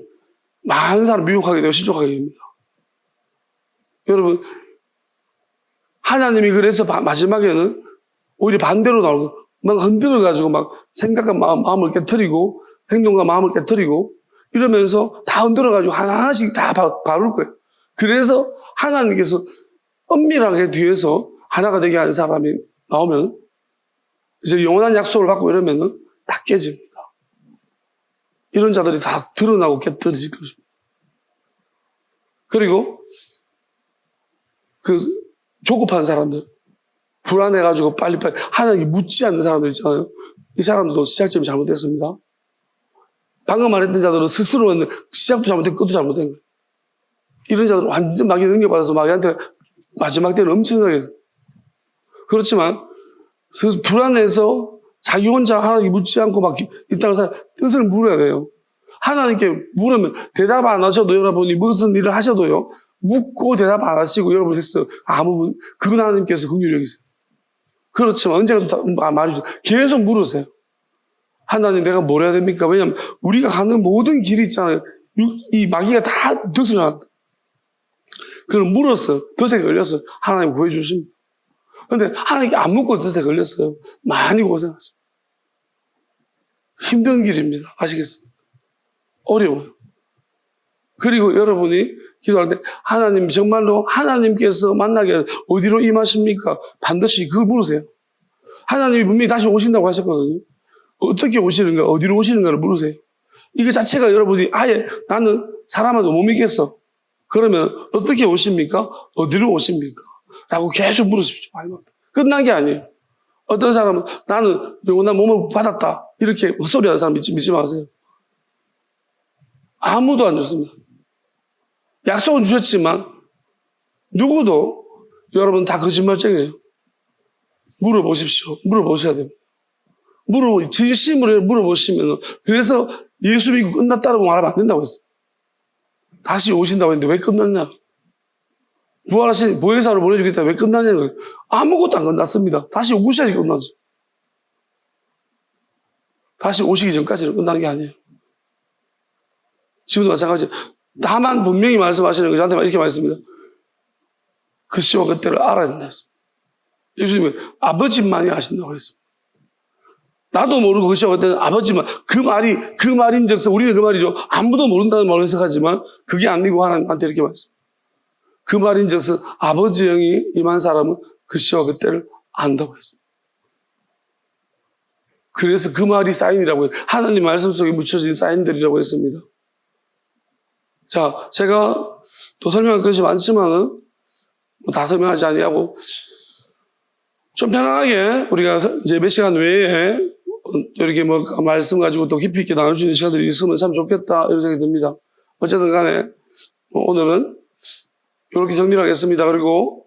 많은 사람 미혹하게 되고 실족하게 됩니다. 여러분, 하나님이 그래서 마지막에는 오히려 반대로 나오고 막 흔들어가지고 막 생각과 마음을 깨트리고 행동과 마음을 깨트리고 이러면서 다 흔들어가지고 하나하나씩 다 바울 거예요. 그래서 하나님께서 엄밀하게 뒤에서 하나가 되게 하는 사람이 나오면 이제 영원한 약속을 받고 이러면은 다 깨집니다. 이런 자들이 다 드러나고 깨뜨려질 것입니다. 그리고 그 조급한 사람들, 불안해가지고 빨리빨리 하나님께 묻지 않는 사람들 있잖아요. 이 사람들도 시작점이 잘못됐습니다. 방금 말했던 자들은 스스로는 시작도 잘못된 끝도 잘못된 거예요. 이런 자들은 완전 마귀 능력받아서 마귀한테 마지막 때는 엄청나게. 그렇지만 불안해서 자기 혼자 하나님께 묻지 않고 막 이 땅을 뜻을 물어야 돼요. 하나님께 물으면 대답 안 하셔도 여러분이 무슨 일을 하셔도요. 묻고 대답 안 하시고 여러분이 했어요. 그건 하나님께서 긍휼히 여기세요. 그렇지만 언제가 말이죠. 계속 물으세요. 하나님 내가 뭘 해야 됩니까? 왜냐하면 우리가 가는 모든 길이 있잖아요. 이 마귀가 다 덫을 놨다. 그걸 물었어요. 덫에 걸렸어요. 하나님 구해주십니다. 그런데 하나님께 안 묻고 덫에 걸렸어요. 많이 고생하셨어요. 힘든 길입니다. 아시겠습니까? 어려워요. 그리고 여러분이 기도할 때 하나님 정말로 하나님께서 만나게 어디로 임하십니까? 반드시 그걸 물으세요. 하나님이 분명히 다시 오신다고 하셨거든요. 어떻게 오시는가, 어디로 오시는가를 물으세요. 이거 자체가 여러분이 아예 나는 사람한테 못 믿겠어. 그러면 어떻게 오십니까? 어디로 오십니까? 라고 계속 물으십시오. 끝난 게 아니에요. 어떤 사람은 나는 영원한 몸을 받았다. 이렇게 헛소리 하는 사람 믿지 마세요. 아무도 안 좋습니다. 약속은 주셨지만 누구도 여러분 다 거짓말쟁이에요. 물어보십시오. 물어보셔야 됩니다. 진심으로 물어보시면 그래서 예수 믿고 끝났다라고 말하면 안 된다고 했어요. 다시 오신다고 했는데 왜 끝났냐? 부활하신 보혜사를 보내주겠다 왜 끝났냐는 거예요. 아무것도 안 끝났습니다. 다시 오셔야지 끝나죠. 다시 오시기 전까지는 끝난 게 아니에요. 지금도 마찬가지예요. 다만 분명히 말씀하시는 거 저한테 이렇게 말씀입니다. 그 시와 그때를 알아야 된다 했습니다. 예수님은 아버지만이 아신다고 했습니다. 나도 모르고 그 시와 그때는 아버지만 그 말인즉슨 우리는 그 말이죠. 아무도 모른다는 말로 해석하지만 그게 아니고 하나님한테 이렇게 말했습니다. 그 말인즉슨 아버지 영이 임한 사람은 그 시와 그때를 안다고 했습니다. 그래서 그 말이 사인이라고 해요. 하나님 말씀 속에 묻혀진 사인들이라고 했습니다. 자, 제가 또 설명할 것이 많지만은 다 설명하지 아니하고 좀 편안하게 우리가 이제 몇 시간 외에 이렇게 말씀 가지고 또 깊이 있게 나눌 수 있는 시간들이 있으면 참 좋겠다 이런 생각이 듭니다. 어쨌든 간에 오늘은 이렇게 정리를 하겠습니다. 그리고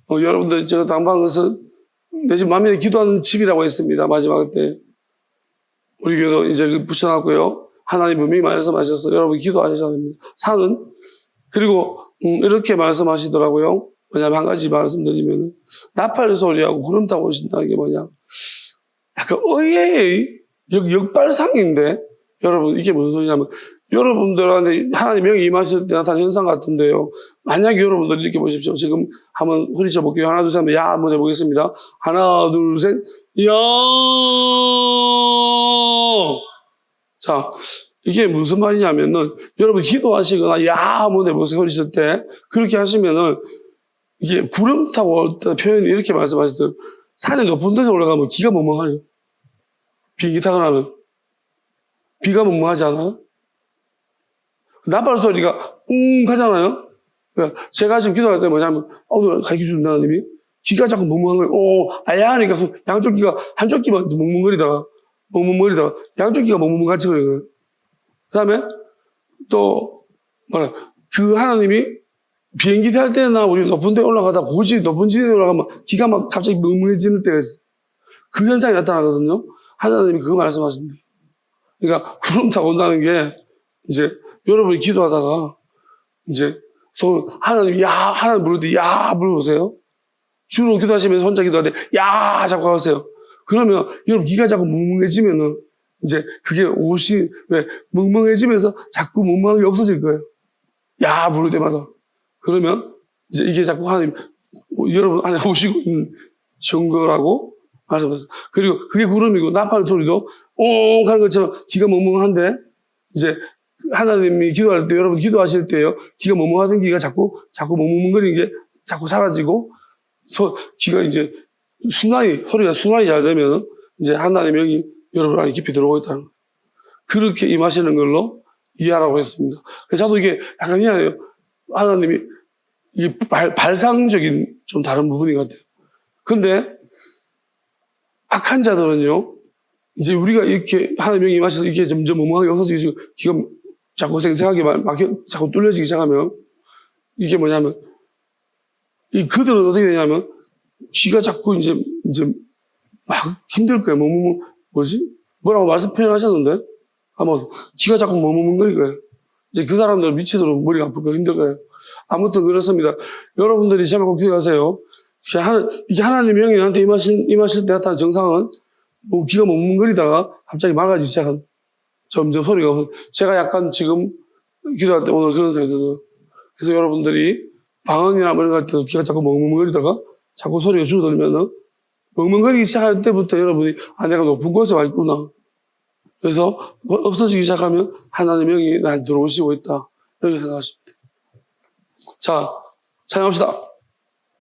여러분들 제가 당방에서 내 집 만면에 기도하는 집이라고 했습니다. 마지막 때 우리 교회도 이제 붙여놨고요. 하나님 분명히 말씀하셔서 여러분 기도하셔야 됩니다. 산은 그리고 이렇게 말씀하시더라고요. 뭐냐면 한 가지 말씀드리면 나팔 소리하고 구름 타고 오신다는 게 뭐냐 약간 의외의 역발상인데 여러분 이게 무슨 소리냐면 여러분들한테 하나님 명이 임하실 때 나타나는 현상 같은데요. 만약에 여러분들 이렇게 보십시오. 지금 한번 소리쳐 볼게요. 하나 둘 셋 하면 야 한번 해보겠습니다. 하나 둘 셋 야. 자, 이게 무슨 말이냐면은 여러분 기도하시거나 야 한번 해보세요. 소리칠 때 그렇게 하시면은 이게 구름 타고 올 때 표현이 이렇게 말씀하셨어요. 산에 높은 데서 올라가면 기가 멍멍하죠. 비행기 타고 나면 비가 멍멍하지 않아요? 나팔 소리가 하잖아요. 그러니까 제가 지금 기도할 때 뭐냐면 오늘 가르쳐 주는 하나님이 귀가 자꾸 멍멍한 거예요. 아야 하니까 양쪽 귀가 한쪽 귀만 멍멍거리다가 양쪽 귀가 멍멍 같이 거리는 거예요. 그 다음에 또 그 하나님이 비행기 탈 때나 우리 높은 데 올라가다 고지 높은 지대에 올라가면 귀가 막 갑자기 멍멍해지는 때가 있어요. 그 현상이 나타나거든요. 하나님이 그거 말씀하신대요. 그러니까 구름 타고 온다는 게 이제 여러분이 기도하다가 이제 하나님 하나님 부를 때 물어보세요. 주로 기도하시면서 혼자 기도할 때 자꾸 하세요. 그러면 여러분 귀가 자꾸 멍멍해지면은 이제 그게 왜 멍멍해지면서 자꾸 멍멍한 게 없어질 거예요. 부를 때마다. 그러면 이제 이게 자꾸 하나님 여러분 안에 오시고 있는 증거라고 말씀하셨어요. 그리고 그게 구름이고 나팔 소리도 옹 하는 것처럼 귀가 멍멍한데 이제 하나님이 기도할 때 여러분 기도하실 때요 귀가 멍멍하던 귀가 자꾸 멍멍거리는 게 자꾸 사라지고 귀가 이제 소리가 순환이 잘 되면 이제 하나님의 영이 여러분 안에 깊이 들어오고 있다는 거예요. 그렇게 임하시는 걸로 이해하라고 했습니다. 그래서 저도 이게 약간 이해해요. 하나님이 이게 발상적인 좀 다른 부분인 것 같아요. 근데 악한 자들은요, 이제 우리가 이렇게 하나님의 영이 임하셔서 이게 점점 멍멍하게 없어지고 귀가 자꾸 생생하게 자꾸 뚫려지기 시작하면 이게 뭐냐면 그들은 어떻게 되냐면 귀가 자꾸 이제 막 힘들 거예요. 뭐라고 표현하셨는데 아마 귀가 자꾸 멍멍거릴 거예요. 이제 그 사람들 미치도록 머리가 아플 거예요. 힘들 거예요. 아무튼 그렇습니다. 여러분들이 제발 꼭 기억하세요. 이게 하나님의 영이 나한테 임하실 때 나타난 정상은 귀가 멍멍거리다가 갑자기 맑아지기 시작한 점점 소리가 제가 약간 지금 기도할 때 오늘 그런 생각이 들어요. 그래서 여러분들이 방언이나 뭐 이런 거 할 때도 귀가 자꾸 멍멍거리다가 자꾸 소리가 줄어들면은 멍멍거리기 시작할 때부터 여러분이 내가 높은 곳에 와 있구나. 그래서 없어지기 시작하면 하나님의 영이 나한테 들어오시고 있다. 이렇게 생각하시면 돼요. 자, 찬양합시다.